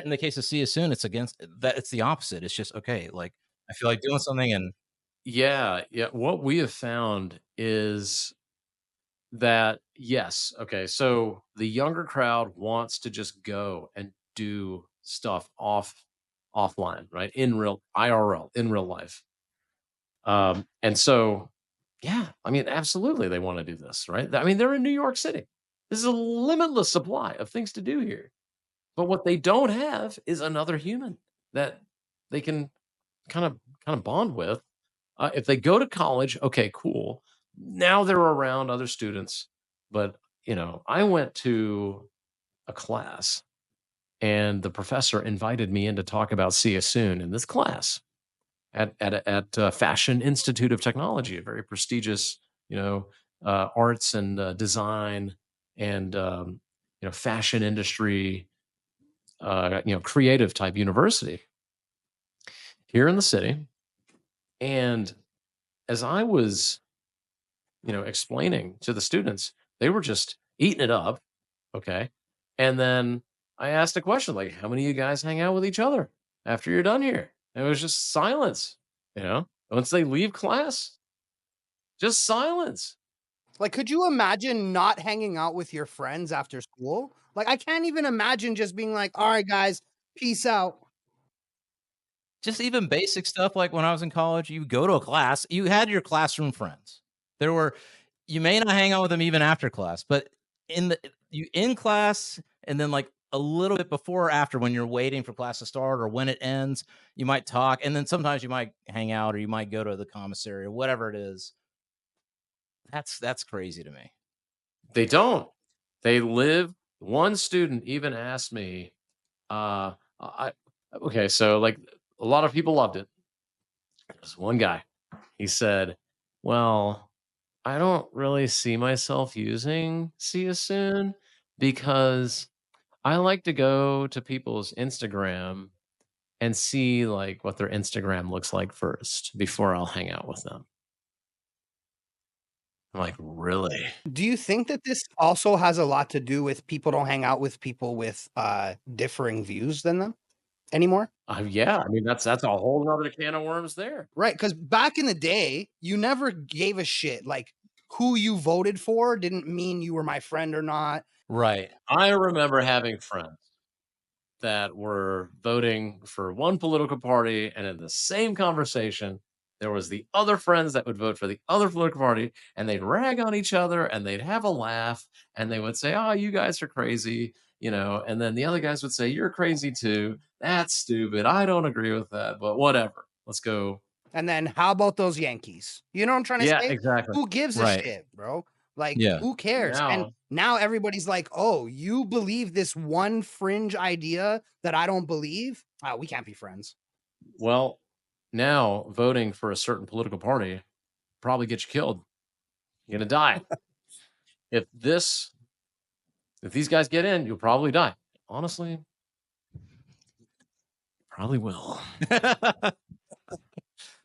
in the case of See You Soon, it's against that. It's the opposite. It's just, okay, like, I feel like doing something and Yeah, yeah. What we have found is that yes, okay, so the younger crowd wants to just go and do stuff offline, right? In real IRL, in real life. And so yeah, I mean, absolutely they want to do this, right? I mean, they're in New York City. This is a limitless supply of things to do here. But what they don't have is another human that they can kind of bond with. If they go to college, okay, cool. Now they're around other students. But I went to a class and the professor invited me in to talk about See You Soon in this class at Fashion Institute of Technology, a very prestigious, arts and design and fashion industry, creative type university here in the city. And as I was, explaining to the students, they were just eating it up. Okay. And then I asked a question like, how many of you guys hang out with each other after you're done here? And it was just silence, once they leave class, just silence. Like, could you imagine not hanging out with your friends after school? Like, I can't even imagine just being like, all right, guys, peace out. just even basic stuff, like when I was in college, you go to a class, you had your classroom friends. There were You may not hang out with them even after class, but in class, and then, like, a little bit before or after, when you're waiting for class to start or when it ends, you might talk, and then sometimes you might hang out, or you might go to the commissary or whatever it is. That's crazy to me. They don't. They live. One student even asked me, I okay, so like a lot of people loved it. There's one guy. He said, "Well, I don't really see myself using See You Soon because I like to go to people's Instagram and see like what their Instagram looks like first before I'll hang out with them." I'm like, really? Do you think that this also has a lot to do with people don't hang out with people with differing views than them anymore? Yeah. I mean, that's a whole nother can of worms there. Right, because back in the day, you never gave a shit. Like, who you voted for didn't mean you were my friend or not. Right. I remember having friends that were voting for one political party, and in the same conversation, there was the other friends that would vote for the other political party, and they'd rag on each other, and they'd have a laugh, and they would say, "Oh, you guys are crazy," and then the other guys would say, "You're crazy too. That's stupid. I don't agree with that, but whatever. Let's go." And then how about those Yankees? You know what I'm trying to Yeah, say? exactly. Who gives a Right. shit, bro? Like, Yeah. who cares? And Now, now everybody's like, "Oh, you believe this one fringe idea that I don't believe? Oh, we can't be friends." well, now voting for a certain political party probably gets you killed. You're gonna die. If this If these guys get in, you'll probably die. Honestly, probably will.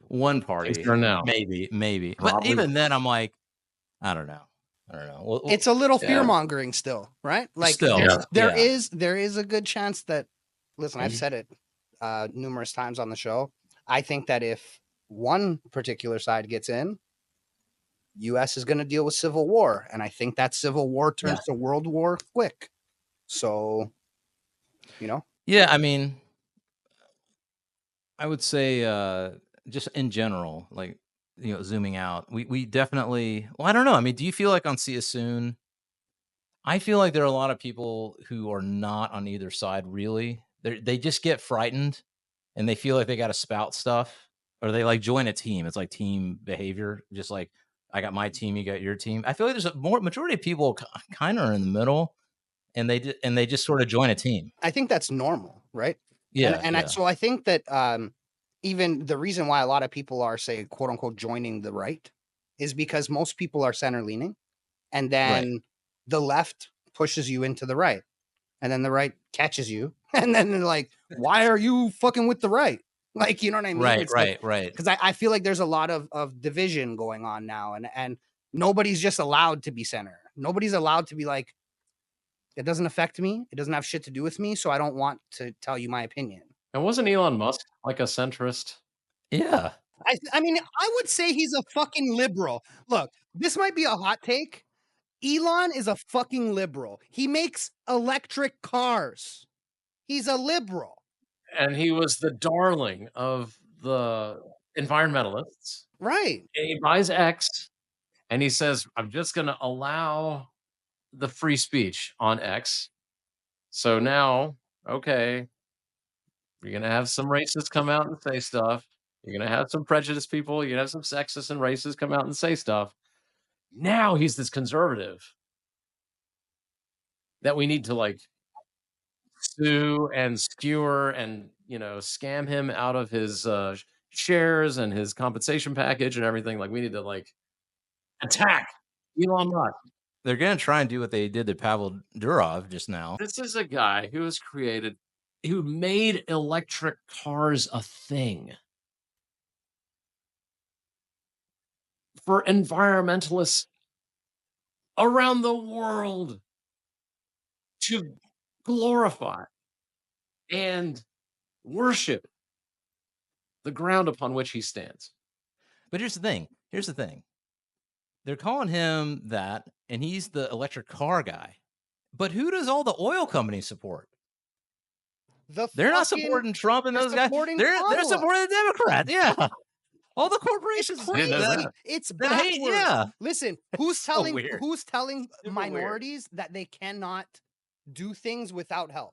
One Things party, are now. maybe. But Probably even will. then, I'm like, I don't know. I don't know. It's a little Yeah. fear-mongering still, right? Like, Still, Yeah. yeah. there is a good chance that, listen, I've Mhm. said it numerous times on the show. I think that if one particular side gets in, US is going to deal with civil war, and I think that civil war Yeah. turns to world war quick. So, you know, Yeah, I mean, I would say, just in general, like, zooming out, we definitely, well, I don't know. I mean, do you feel like on See You Soon, I feel like there are a lot of people who are not on either side really. They just get frightened and they feel like they got to spout stuff or they like join a team. It's like team behavior, just like I got my team, you got your team. I feel like there's a more majority of people kind of are in the middle and they just sort of join a team. I think that's normal, right? Yeah, yeah. So I think that even the reason why a lot of people are, say, quote unquote, joining the right is because most people are center leaning, and Right. then the left pushes you into the right, and then the right catches you, and then they're like, "Why are you fucking with the right?" Like, you know what I mean? Right, It's like, right, right. because I feel like there's a lot of division going on now, and nobody's just allowed to be center. Nobody's allowed to be like, it doesn't affect me. It doesn't have shit to do with me. So I don't want to tell you my opinion. And wasn't Elon Musk like a centrist? Yeah. I mean, I would say he's a fucking liberal. Look, this might be a hot take. Elon is a fucking liberal. He makes electric cars. He's a liberal. And he was the darling of the environmentalists. Right. And he buys X and he says, I'm just going to allow the free speech on X. So now, okay, you're going to have some racists come out and say stuff. You're going to have some prejudiced people. You're going to have some sexist and racists come out and say stuff. Now he's this conservative that we need to like sue and skewer and, scam him out of his shares and his compensation package and everything. Like we need to like attack Elon Musk. They're gonna try and do what they did to Pavel Durov just now. This is a guy who made electric cars a thing for environmentalists around the world to glorify and worship the ground upon which he stands. But here's the thing. Here's the thing. They're calling him that, and he's the electric car guy. But who does all the oil companies support? They're not supporting Trump and they're those guys. supporting They're Kamala. supporting the Democrats. Yeah. All the It's corporations. crazy. that. It's That hate, backwards. yeah. Listen, who's so telling weird. Super minorities that they cannot do things without help?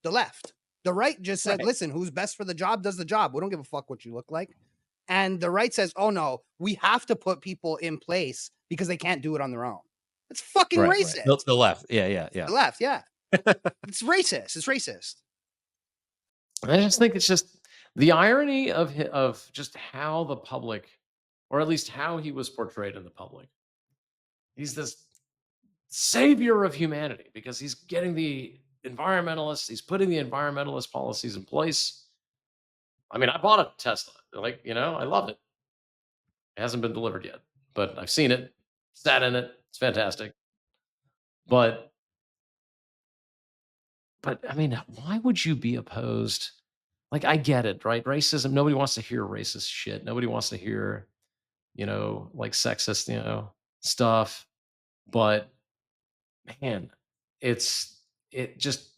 The left. The right just said, Right. listen, who's best for the job does the job. We don't give a fuck what you look like. And the right says, oh no, we have to put people in place because they can't do it on their own. It's fucking racist. Right. The left. Yeah. The left, yeah. It's racist. It's racist. I just think it's just the irony of just how the public, or at least how he was portrayed in the public. He's this savior of humanity because he's getting the environmentalists, he's putting the environmentalist policies in place. I mean, I bought a Tesla. Like, I love it. It hasn't been delivered yet, but I've seen it, sat in it. It's fantastic. But I mean, why would you be opposed? Like, I get it, right? Racism, nobody wants to hear racist shit. Nobody wants to hear, like sexist, stuff. But man, it just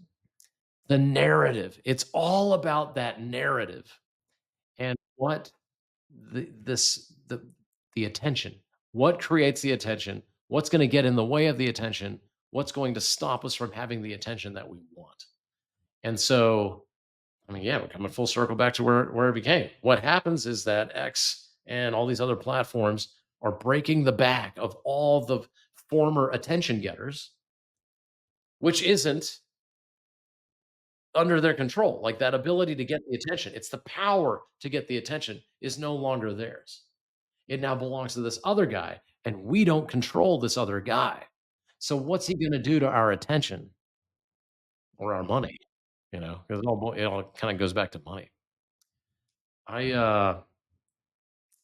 the narrative. It's all about that narrative and what the attention. What creates the attention? What's going to get in the way of the attention? What's going to stop us from having the attention that we want? And so, I mean, yeah, we're coming full circle back to where it became. What happens is that X and all these other platforms are breaking the back of all the former attention getters, which isn't under their control. Like that ability to get the attention, it's the power to get the attention is no longer theirs. It now belongs to this other guy, and we don't control this other guy. So what's he going to do to our attention or our money? Because it all kind of goes back to money.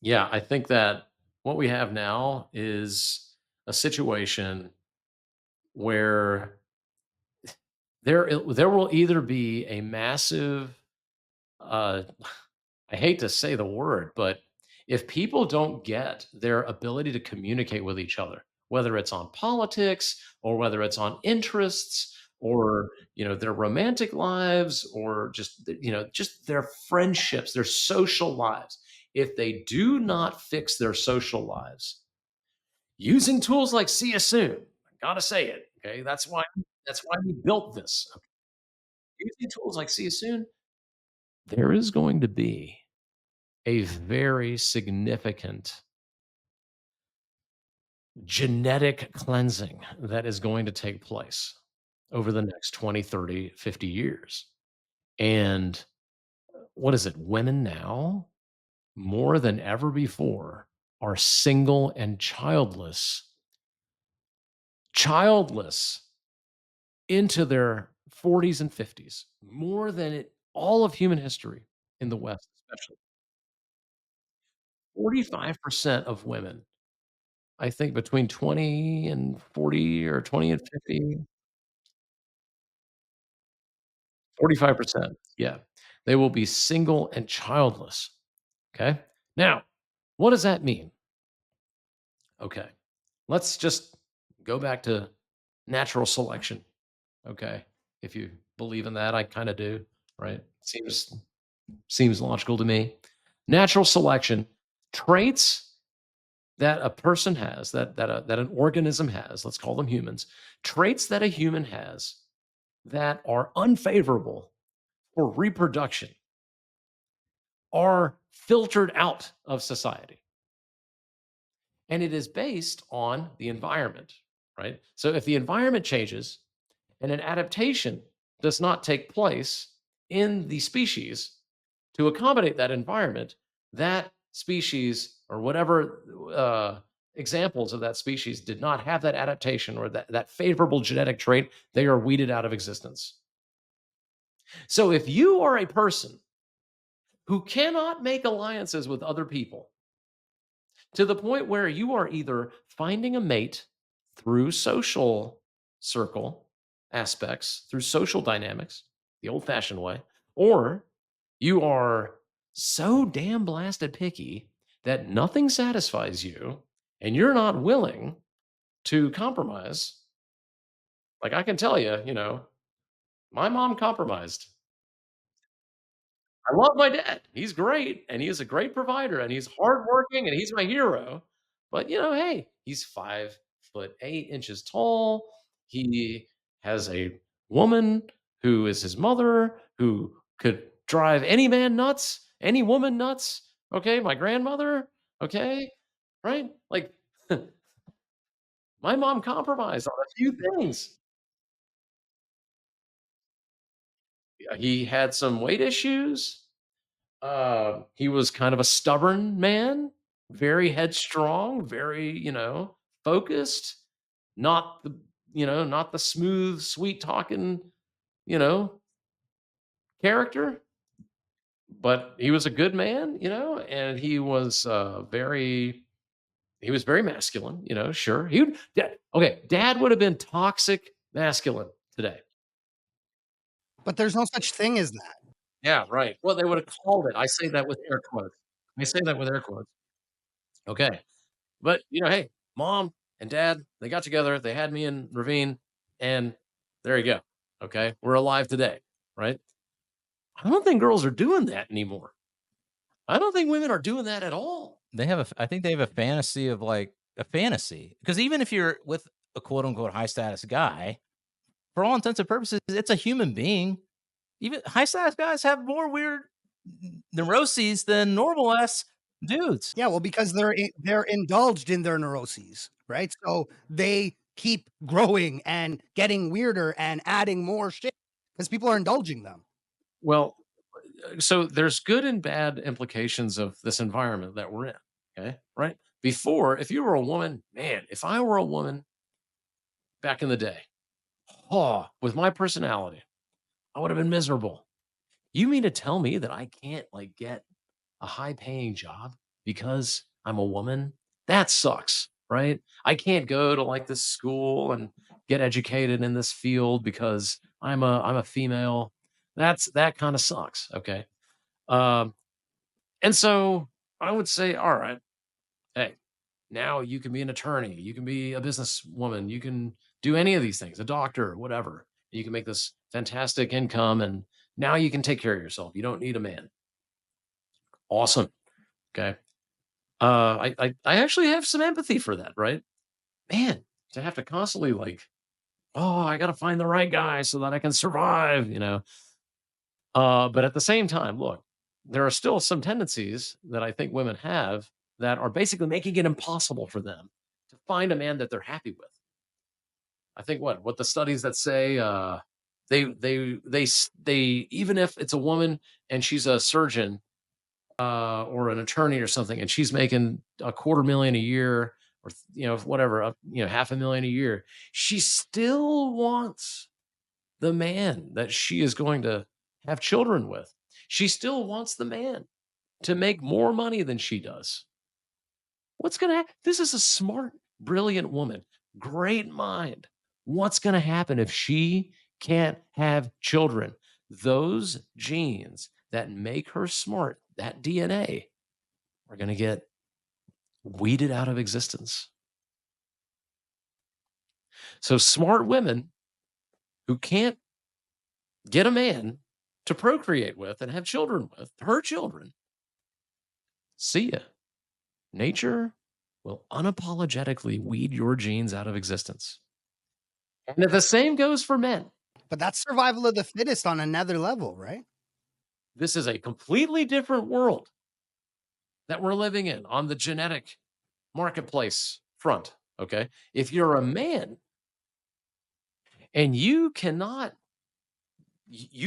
Yeah, I think that what we have now is a situation where there will either be a massive I hate to say the word, but if people don't get their ability to communicate with each other, whether it's on politics or whether it's on interests or their romantic lives or just their friendships, their social lives, if they do not fix their social lives using tools like Cyasoon, Gotta say it. Okay. That's why we built this. Okay? Using tools like Cyasoon, there is going to be a very significant genetic cleansing that is going to take place over the next 20, 30, 50 years. And what is it? Women now, more than ever before, are single and childless into their 40s and 50s, more than all of human history in the West, especially. 45% of women, I think between 20 and 40 or 20 and 50, 45%. Yeah. They will be single and childless. Okay. Now, what does that mean? Okay. Let's just go back to natural selection. Okay. If you believe in that, I kind of do, right? Seems logical to me. Natural selection, traits that a person has, that an organism has, let's call them humans, traits that a human has that are unfavorable for reproduction are filtered out of society. And it is based on the environment, right? So if the environment changes and an adaptation does not take place in the species to accommodate that environment, that species or whatever examples of that species did not have that adaptation or that favorable genetic trait, they are weeded out of existence. So if you are a person who cannot make alliances with other people to the point where you are either finding a mate through social circle aspects, through social dynamics, the old fashioned way, or you are so damn blasted picky that nothing satisfies you and you're not willing to compromise. Like I can tell you, my mom compromised. I love my dad. He's great, and he is a great provider, and he's hardworking, and he's my hero. But, hey, he's 5'8" tall. He has a woman who is his mother, who could drive any man nuts, any woman nuts. Okay, my grandmother. Okay, right? Like, my mom compromised on a few things. He had some weight issues. He was kind of a stubborn man, very headstrong, very, focused, not the smooth, sweet talking, you know, character, but he was a good man, and he was very masculine, sure. Dad would have been toxic masculine today. But there's no such thing as that. Yeah, right. Well, they would have called it. I say that with air quotes. I say that with air quotes. Okay. But, hey, mom and dad, they got together, they had me and Ravine, and there you go. Okay. We're alive today, right? I don't think girls are doing that anymore. I don't think women are doing that at all. I think they have a fantasy of like a fantasy because even if you're with a quote unquote high status guy, for all intents and purposes, it's a human being. Even high status guys have more weird neuroses than normal ass dudes. Yeah, well, because they're indulged in their neuroses, right? So they keep growing and getting weirder and adding more shit because people are indulging them. Well, so there's good and bad implications of this environment that we're in. Okay. Right. Before, if you were a woman, man, if I were a woman back in the day, with my personality, I would have been miserable. You mean to tell me that I can't like get a high paying job because I'm a woman? That sucks, right? I can't go to like this school and get educated in this field because I'm a female. That kind of sucks. Okay. Um, and so I would say, all right, hey, now you can be an attorney, you can be a businesswoman, you can do any of these things, a doctor, whatever. You can make this fantastic income, and now you can take care of yourself. You don't need a man. Awesome. Okay. I actually have some empathy for that, right? Man, to have to constantly like, oh, I got to find the right guy so that I can survive, you know. But at the same time, look, there are still some tendencies that I think women have that are basically making it impossible for them to find a man that they're happy with. I think what the studies that say they even if it's a woman and she's a surgeon or an attorney or something, and she's making a quarter million a year or whatever, half a million a year, she still wants the man that she is going to have children with. She still wants the man to make more money than she does. What's going to happen? This is a smart, brilliant woman, great mind. What's going to happen if she can't have children? Those genes that make her smart, that DNA, are going to get weeded out of existence. So, smart women who can't get a man to procreate with and have children with, her children, see ya. Nature will unapologetically weed your genes out of existence. And the same goes for men. But that's survival of the fittest on another level, right? This is a completely different world that we're living in on the genetic marketplace front. Okay. If you're a man and you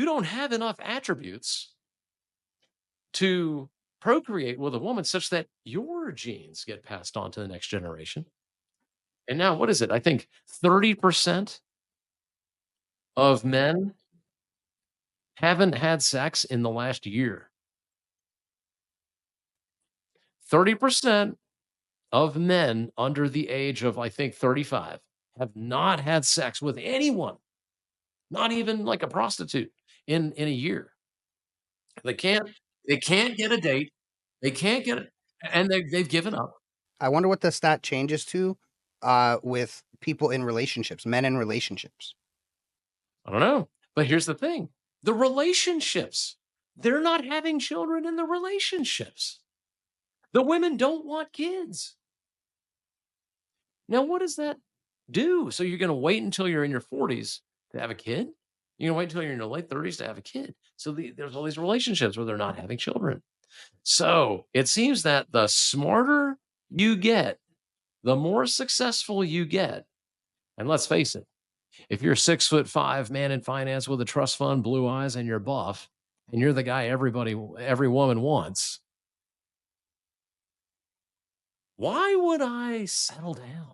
don't have enough attributes to procreate with a woman such that your genes get passed on to the next generation. And now, what is it? I think 30% of men haven't had sex in the last year. 30% of men under the age of, I think, 35 have not had sex with anyone, not even like a prostitute in a year. They can't get a date. They can't get it, and they've given up. I wonder what the stat changes to with people in relationships, men in relationships. I don't know. But here's the thing. The relationships, they're not having children in the relationships. The women don't want kids. Now, what does that do? So you're going to wait until you're in your 40s to have a kid? You're going to wait until you're in your late 30s to have a kid. So there's all these relationships where they're not having children. So it seems that the smarter you get, the more successful you get. And let's face it, if you're 6'5" man in finance with a trust fund, blue eyes, and you're buff, and you're the guy every woman wants, why would I settle down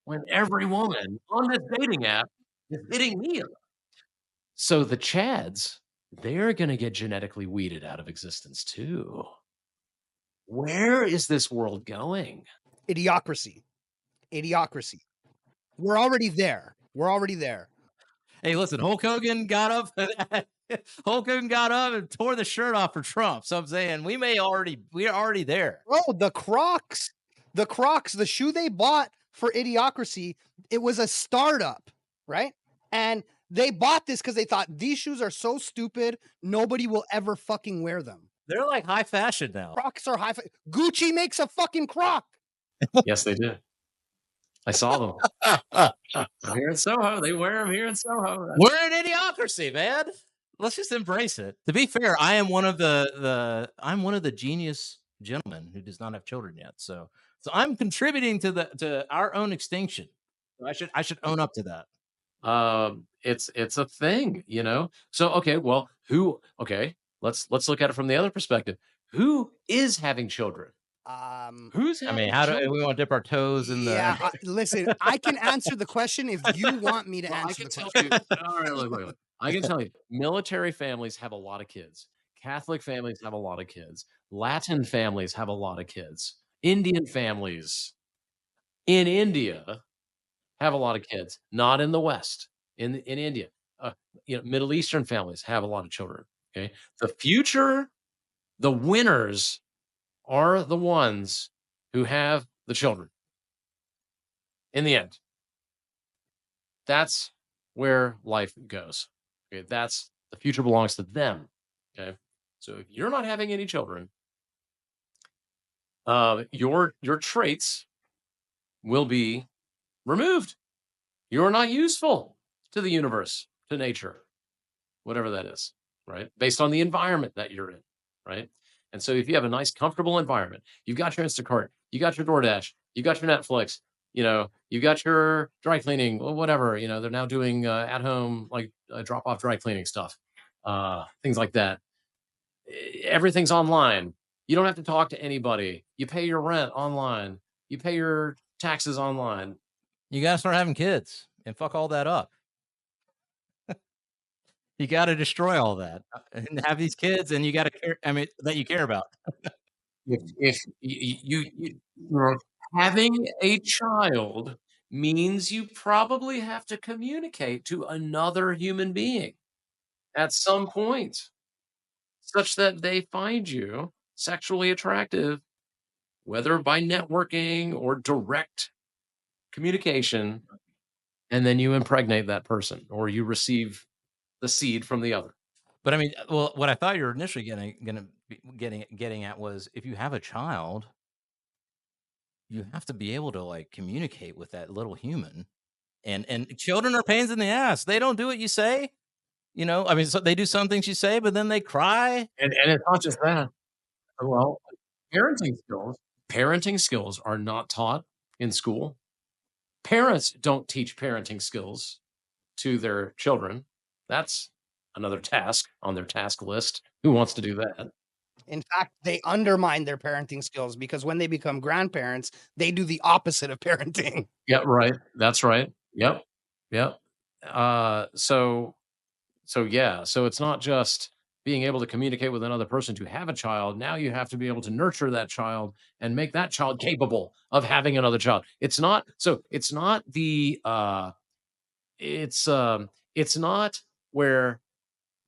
when every woman on this dating app is hitting me up? So the Chads, they're going to get genetically weeded out of existence too. Where is this world going? Idiocracy. Idiocracy. We're already there. We're already there. Hey, listen, Hulk Hogan got up. Hulk Hogan got up and tore the shirt off for Trump. So I'm saying we're already there. Bro, the Crocs, the shoe they bought for Idiocracy, it was a startup, right? And they bought this because they thought these shoes are so stupid, nobody will ever fucking wear them. They're like high fashion now. Crocs are Gucci makes a fucking Croc. Yes, they do. I saw them. Here in Soho. They wear them here in Soho. We're an idiocracy, man. Let's just embrace it. To be fair, I am one of the genius gentlemen who does not have children yet. So I'm contributing to our own extinction. I should own up to that. It's a thing, you know. So okay, well, let's look at it from the other perspective. Who is having children? Who's having how do children? we want to dip our toes in the? Yeah, listen, I can answer the question if you want me to Well, I answer can the tell question. you. All right, look. I can tell you, military families have a lot of kids. Catholic families have a lot of kids. Latin families have a lot of kids. Indian families in India have a lot of kids. Not in the West. In India, Middle Eastern families have a lot of children. Okay, the winners are the ones who have the children. In the end, that's where life goes. Okay, that's the future belongs to them. Okay, so if you're not having any children, your traits will be removed. You're not useful to the universe, to nature, whatever that is, right? Based on the environment that you're in, right? And so if you have a nice, comfortable environment, you've got your Instacart, you got your DoorDash, you got your Netflix, you got your dry cleaning, or whatever. They're now doing at home, like drop off dry cleaning stuff, things like that. Everything's online. You don't have to talk to anybody. You pay your rent online. You pay your taxes online. You gotta start having kids and fuck all that up. You gotta destroy all that, and have these kids, and you gotta care, I mean, that you care about. If having a child means you probably have to communicate to another human being at some point, such that they find you sexually attractive, whether by networking or direct communication, and then you impregnate that person or you receive the seed from the other. But I mean, well, what I thought you were initially getting at was, if you have a child, you have to be able to, like, communicate with that little human, and children are pains in the ass. They don't do what you say, I mean, so they do some things you say, but then they cry. And it's not just that. Well, parenting skills are not taught in school. Parents don't teach parenting skills to their children. That's another task on their task list. Who wants to do that? In fact, they undermine their parenting skills because when they become grandparents, they do the opposite of parenting. Yeah, right. That's right. Yep. Yep. So it's not just being able to communicate with another person to have a child. Now you have to be able to nurture that child and make that child capable of having another child. It's not it's not where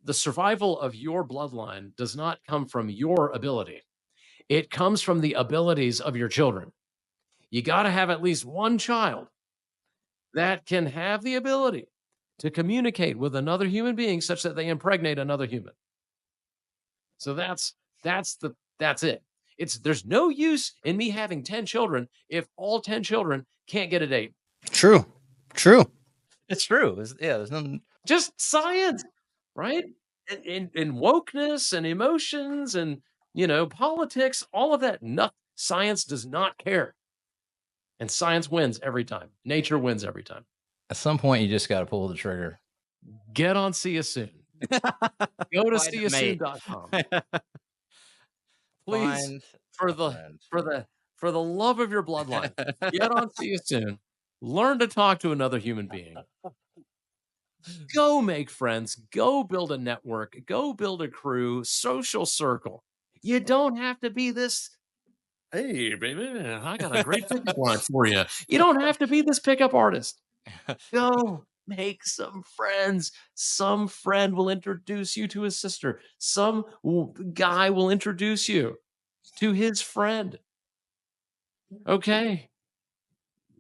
the survival of your bloodline does not come from your ability. It comes from the abilities of your children. You got to have at least one child that can have the ability to communicate with another human being such that they impregnate another human. So that's it. There's no use in me having 10 children if all 10 children can't get a date. True. It's true. There's nothing. Just science, right? And wokeness and emotions and politics, all of that. Science does not care. And science wins every time. Nature wins every time. At some point, you just got to pull the trigger. Get on Cyasoon. Go to Find a mate. cyasoon.com. Please, Find for a the friend. for the love of your bloodline, get on Cyasoon. Learn to talk to another human being. Go make friends. Go build a network. Go build a crew, social circle. You don't have to be this. Hey, baby, I got a great pickup line for you. You don't have to be this pickup artist. Go make some friends. Some friend will introduce you to his sister. Some guy will introduce you to his friend. Okay.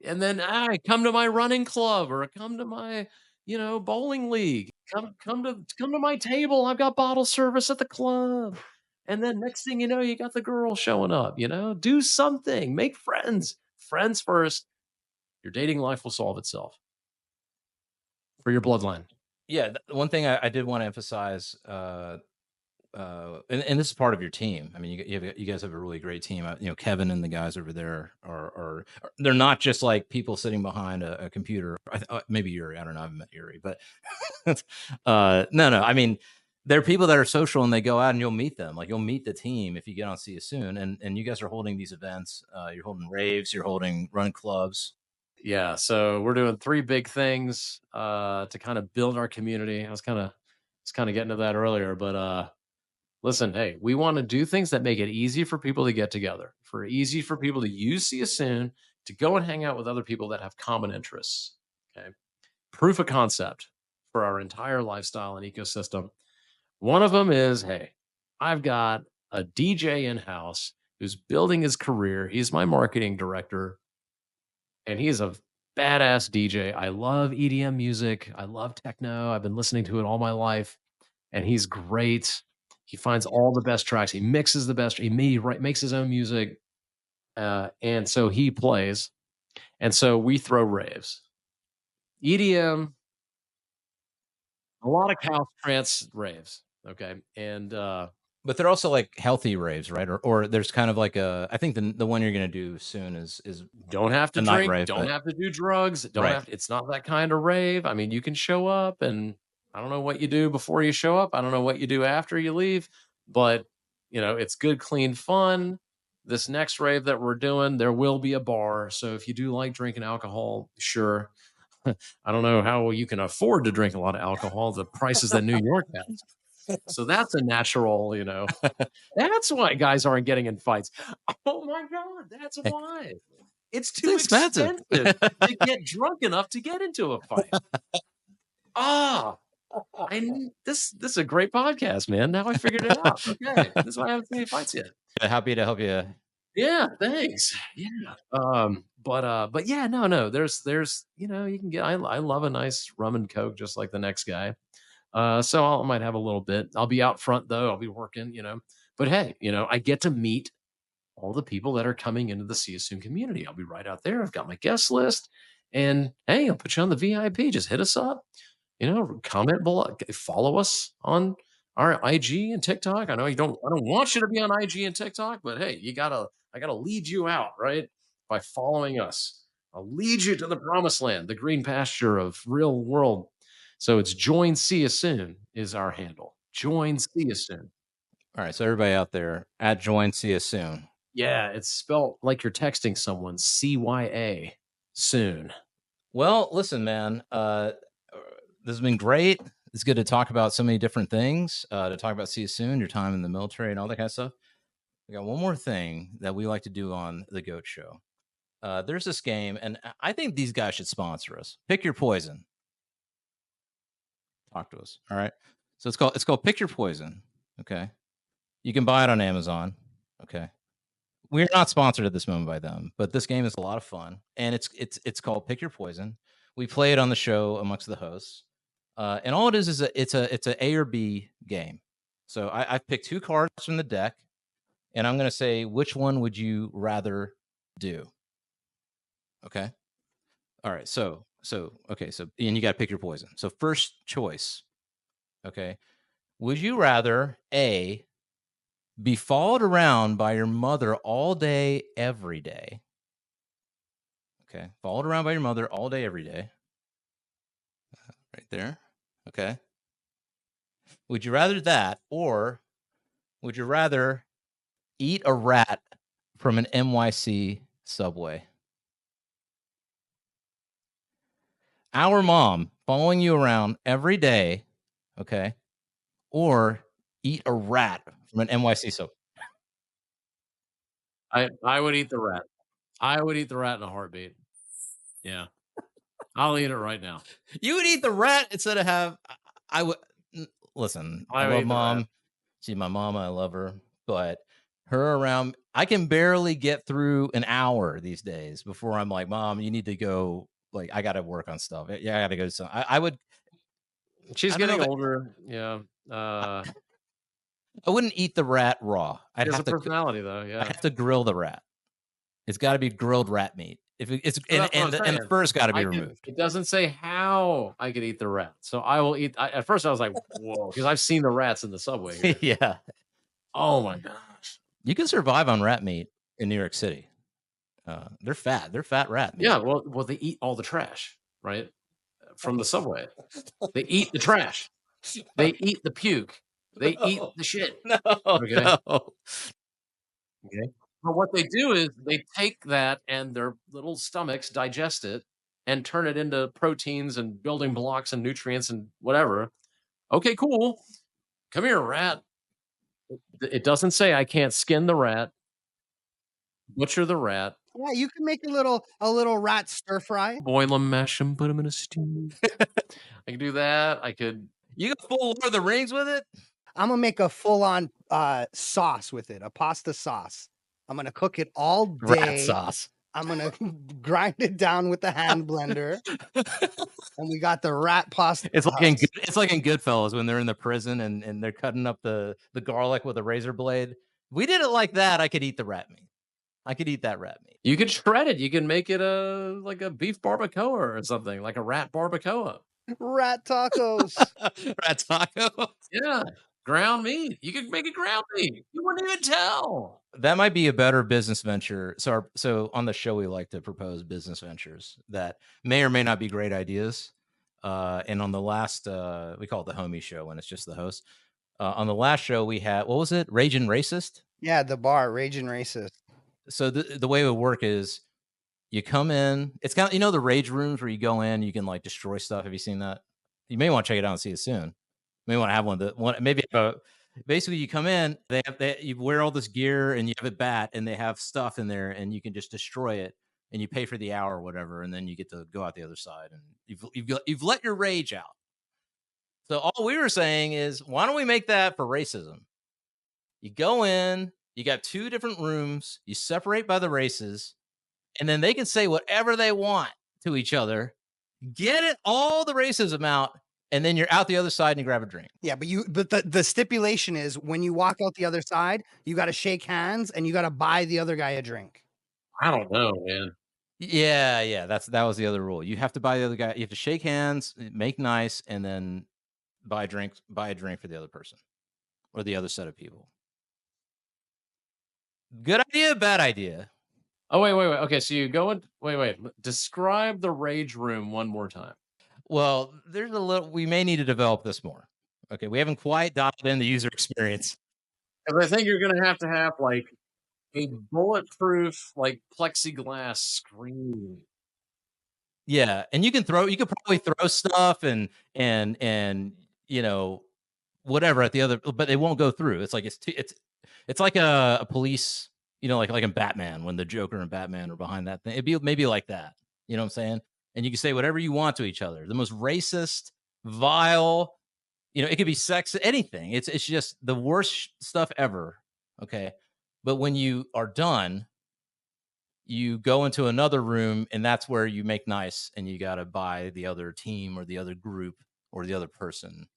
And then come to my running club or come to my, bowling league. Come to my table. I've got bottle service at the club. And then next thing you know, you got the girl showing up, do something, make friends. Friends first. Your dating life will solve itself for your bloodline. Yeah, one thing I did want to emphasize, and this is part of your team. I mean, you guys have a really great team. Kevin and the guys over there are they're not just like people sitting behind a computer. Maybe Yuri, I don't know, I haven't met Yuri, but no. I mean, they're people that are social, and they go out and you'll meet them. Like, you'll meet the team if you get on Cyasoon, and you guys are holding these events. You're holding raves, you're holding run clubs. Yeah, so we're doing 3 big things to kind of build our community. I was kind of getting to that earlier, but listen, hey, we want to do things that make it easy for people to get together, easy for people to use Cyasoon to go and hang out with other people that have common interests. Okay, proof of concept for our entire lifestyle and ecosystem. One of them is, hey, I've got a DJ in house who's building his career. He's my marketing director. And he's a badass DJ. I love EDM music. I love techno. I've been listening to it all my life. And he's great. He finds all the best tracks. He mixes the best. Makes his own music. And so he plays. And so we throw raves, EDM, a lot of house trance raves. Okay. And But they're also like healthy raves, right? Or there's kind of like I think the one you're gonna do soon is don't have to a night drink, rave, don't but have to do drugs, don't right. have to, it's not that kind of rave. I mean, you can show up and I don't know what you do before you show up. I don't know what you do after you leave, but it's good, clean fun. This next rave that we're doing, there will be a bar. So if you do like drinking alcohol, sure. I don't know how you can afford to drink a lot of alcohol, the prices that New York has. So that's a natural, that's why guys aren't getting in fights. Oh my God, that's why. It's It's too expensive. expensive to get drunk enough to get into a fight. Ah, this is a great podcast, man. Now I figured it out. Okay, this is why I haven't seen any fights yet. Happy to help you. Yeah, thanks. Yeah. But yeah, no. There's you can get. I love a nice rum and coke, just like the next guy. So I might have a little bit. I'll be out front though. I'll be working. But hey, I get to meet all the people that are coming into the Cyasoon community. I'll be right out there. I've got my guest list, and hey, I'll put you on the VIP. Just hit us up. Comment below, follow us on our IG and TikTok. I know I don't want you to be on IG and TikTok, but hey, I gotta lead you out, right? By following us. I'll lead you to the promised land, the green pasture of real world. So it's join Cyasoon is our handle. Join Cyasoon. All right, so everybody out there, at join, see you soon. Yeah, it's spelled like you're texting someone, CYA soon. Well, listen, man, this has been great. It's good to talk about so many different things. To talk about see you soon, your time in the military, and all that kind of stuff. We got one more thing that we like to do on the Goat Show. There's this game, and I think these guys should sponsor us. Pick Your Poison. Talk to us. All right. So it's called Pick Your Poison. Okay. You can buy it on Amazon. Okay. We're not sponsored at this moment by them, but this game is a lot of fun, and it's called Pick Your Poison. We play it on the show amongst the hosts, and all it is it's a A or B game. So I've picked two cards from the deck, and I'm going to say which one would you rather do. Okay. All right. So okay. So and you got to pick your poison. So first choice. Okay. Would you rather A, be followed around by your mother all day, every day? Okay. Followed around by your mother all day, every day. Right there. Okay. Would you rather that, or would you rather eat a rat from an NYC subway? Our mom following you around every day, okay, or eat a rat from an NYC subway. I would eat the rat. I would eat the rat in a heartbeat. Yeah. I'll eat it right now. You would eat the rat instead of have. I would listen. I love mom. She's my mama. I love her, but her around, I can barely get through an hour these days before I'm like, Mom, you need to go. Like, I got to work on stuff. Yeah, I got to go. So I would. She's getting older. Yeah. I wouldn't eat the rat raw. I'd have a personality though. Yeah. I have to grill the rat. It's got to be grilled rat meat. If it's and the fur's got to be removed. It doesn't say how I could eat the rat, so I will eat. At first, I was like, "Whoa," because I've seen the rats in the subway here. Yeah. Oh my gosh. You can survive on rat meat in New York City. They're fat. They're fat rat meat. Yeah. Well, they eat all the trash, right, from the subway. They eat the trash. They eat the puke. They eat the shit. No. Okay. No. Okay. But what they do is they take that and their little stomachs digest it and turn it into proteins and building blocks and nutrients and whatever. Okay, cool. Come here, rat. It doesn't say I can't skin the rat, butcher the rat, Yeah, you can make a little rat stir fry. boil them, mash them, put them in a stew. I can do that. I could. You got full Lord of the Rings with it? I'm gonna make a full-on sauce with it, a pasta sauce. I'm gonna cook it all day. Rat sauce. I'm gonna grind it down with the hand blender, and we got the rat pasta. It's like in Goodfellas when they're in the prison and they're cutting up the garlic with a razor blade. We did it like that. I could eat the rat meat. I could eat that rat meat. You could shred it. You can make it like a beef barbacoa or something, like a rat barbacoa. Rat tacos. Rat taco. Yeah, ground meat. You could make it ground meat. You wouldn't even tell. That might be a better business venture. So on the show, we like to propose business ventures that may or may not be great ideas. And on the last, we call it the homie show when it's just the host. On the last show, we had, what was it? Raging Racist. Yeah, the bar, Raging Racist. So the way it would work is you come in. It's kind of, the rage rooms where you go in, you can like destroy stuff. Have you seen that? You may want to check it out and see it soon. You may want to have basically you come in, you wear all this gear and you have a bat and they have stuff in there and you can just destroy it and you pay for the hour or whatever, and then you get to go out the other side and you've let your rage out. So all we were saying is, why don't we make that for racism? You go in, you got 2 different rooms, you separate by the races, and then they can say whatever they want to each other, get it all the racism out, and then you're out the other side and you grab a drink. Yeah, but the stipulation is when you walk out the other side, you got to shake hands and you got to buy the other guy a drink. I don't know, man. Yeah, that was the other rule. You have to buy the other guy. You have to shake hands, make nice, and then buy a drink for the other person or the other set of people. Good idea, bad idea. Oh, wait. Okay, so you go in. Wait. Describe the rage room one more time. Well, there's a little. We may need to develop this more. Okay, we haven't quite dialed in the user experience. Because I think you're going to have like a bulletproof, like plexiglass screen. Yeah, and you can probably throw stuff and whatever at the other, but it won't go through. It's like it's like a police, like in Batman when the Joker and Batman are behind that thing. It'd be maybe like that. You know what I'm saying? And you can say whatever you want to each other. The most racist, vile, it could be sex, anything. It's just the worst stuff ever. Okay. But when you are done, you go into another room and that's where you make nice and you got to buy the other team or the other group or the other person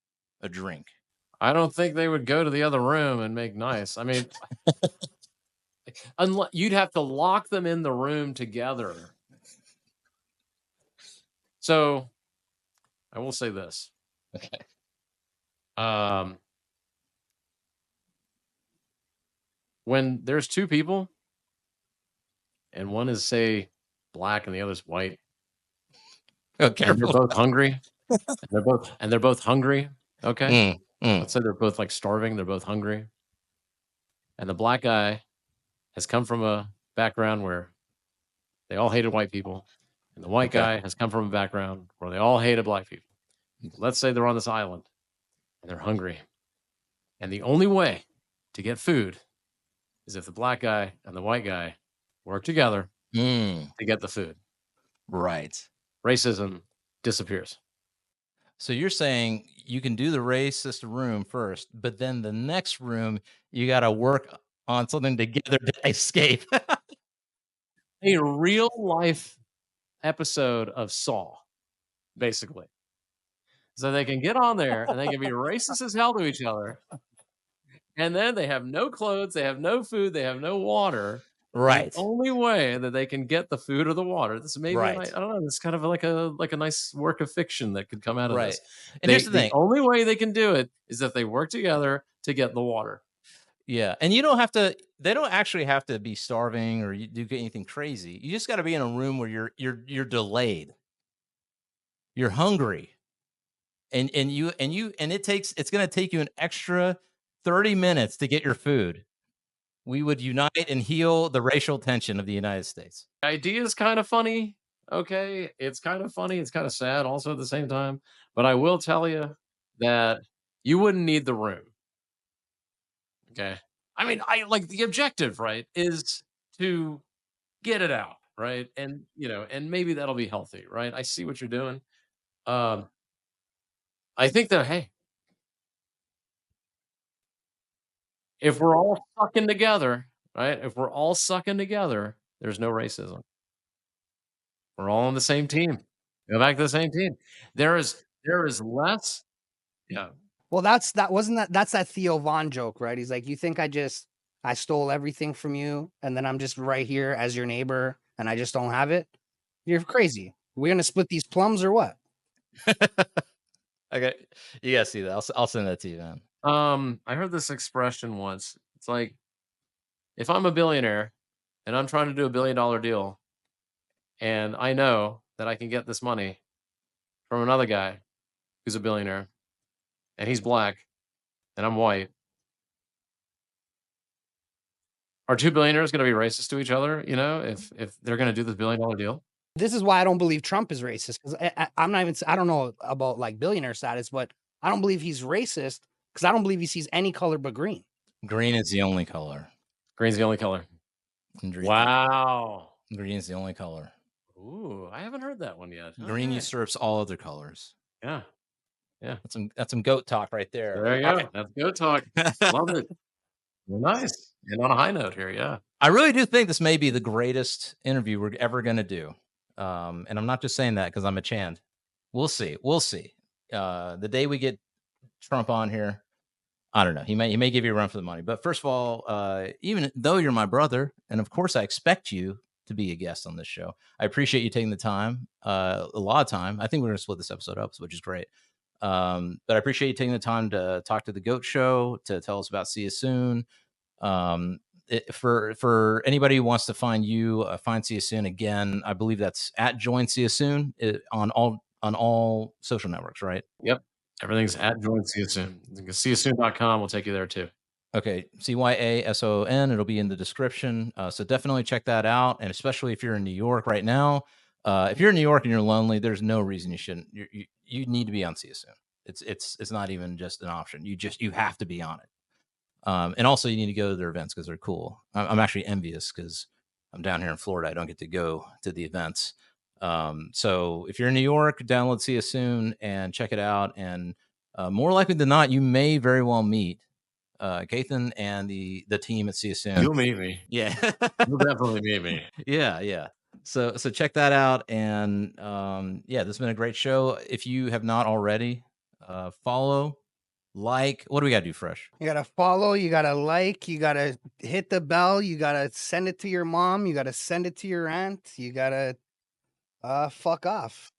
a drink. I don't think they would go to the other room and make nice. I mean, you'd have to lock them in the room together. So I will say this. Okay. When there's 2 people and one is, say, black and the other's white, Okay. and they're both hungry, and they're both hungry. Okay. Mm. Let's say they're both like starving. They're both hungry. And the black guy has come from a background where they all hated white people. And the white guy has come from a background where they all hated black people. Let's say they're on this island and they're hungry. And the only way to get food is if the black guy and the white guy work together to get the food. Right. Racism disappears. So you're saying you can do the racist room first, but then the next room, you got to work on something together to escape. A real life episode of Saw, basically. So they can get on there and they can be racist as hell to each other. And then they have no clothes, they have no food, they have no water. Right. The only way that they can get the food or the water. This maybe Right. I don't know. It's kind of like a nice work of fiction that could come out of Right. this. And here's the thing. The only way they can do it is if they work together to get the water. Yeah, and you don't have to. They don't actually have to be starving or you do anything crazy. You just got to be in a room where you're delayed. You're hungry, and it's going to take you an extra 30 minutes to get your food. We would unite and heal the racial tension of the United States. The idea is kind of funny. Okay, it's kind of funny. It's kind of sad also at the same time. But I will tell you that you wouldn't need the room. Okay. I mean, I like the objective, right, is to get it out, right? And and maybe that'll be healthy, right? I see what you're doing. I think that, hey, if we're all sucking together, right? If we're all sucking together, there's no racism. We're all on the same team. Go back to the same team. There is less. Yeah. Well, that's that Theo Von joke, right? He's like, you think I just I stole everything from you, and then I'm just right here as your neighbor, and I just don't have it. You're crazy. We're gonna split these plums or what? Okay, you gotta see that. I'll send that to you, man. I heard this expression once. It's like, if I'm a billionaire and I'm trying to do $1 billion deal, and I know that I can get this money from another guy who's a billionaire, and he's black and I'm white, are two billionaires going to be racist to each other? You know, if they're going to do this $1 billion deal. This is why I don't believe Trump is racist, 'cause I'm not even I don't know about, like, billionaire status, but I don't believe he's racist because I don't believe he sees any color but green. Green is the only color. Green's the only color. Green, Wow. green is the only color. Ooh, I haven't heard that one yet. Green Okay. usurps all other colors. Yeah. Yeah. That's some goat talk right there. There you go. That's good talk. Love it. Well, nice. And on a high note here, yeah. I really do think this may be the greatest interview we're ever going to do. And I'm not just saying that because I'm a Chand. We'll see. We'll see. The day we get Trump on here, I don't know. He may give you a run for the money. But first of all, even though you're my brother, and of course I expect you to be a guest on this show, I appreciate you taking the time. A lot of time. I think we're going to split this episode up, which is great. But I appreciate you taking the time to talk to the Goat Show, to tell us about Cyasoon. For anybody who wants to find you, find Cyasoon again. I believe that's at Join Cyasoon on all social networks, right? Yep. Everything's at Join Cyasoon. Cyasoon.com will take you there too. Okay, Cyason. It'll be in the description. So definitely check that out, and especially if you're in New York right now. If you're in New York and you're lonely, there's no reason you shouldn't. You need to be on Cyasoon. It's not even just an option. You have to be on it. And also you need to go to their events because they're cool. I'm actually envious because I'm down here in Florida. I don't get to go to the events. So if you're in New York, download Cyasoon and check it out. And more likely than not, you may very well meet Ketan and the team at Cyasoon. You'll meet me. Yeah. You'll definitely meet me. Yeah. So check that out. And yeah, this has been a great show. If you have not already, follow, like, what do we got to do, Fresh? You gotta follow, you gotta like, you gotta hit the bell, you gotta send it to your mom, you gotta send it to your aunt, you gotta fuck off.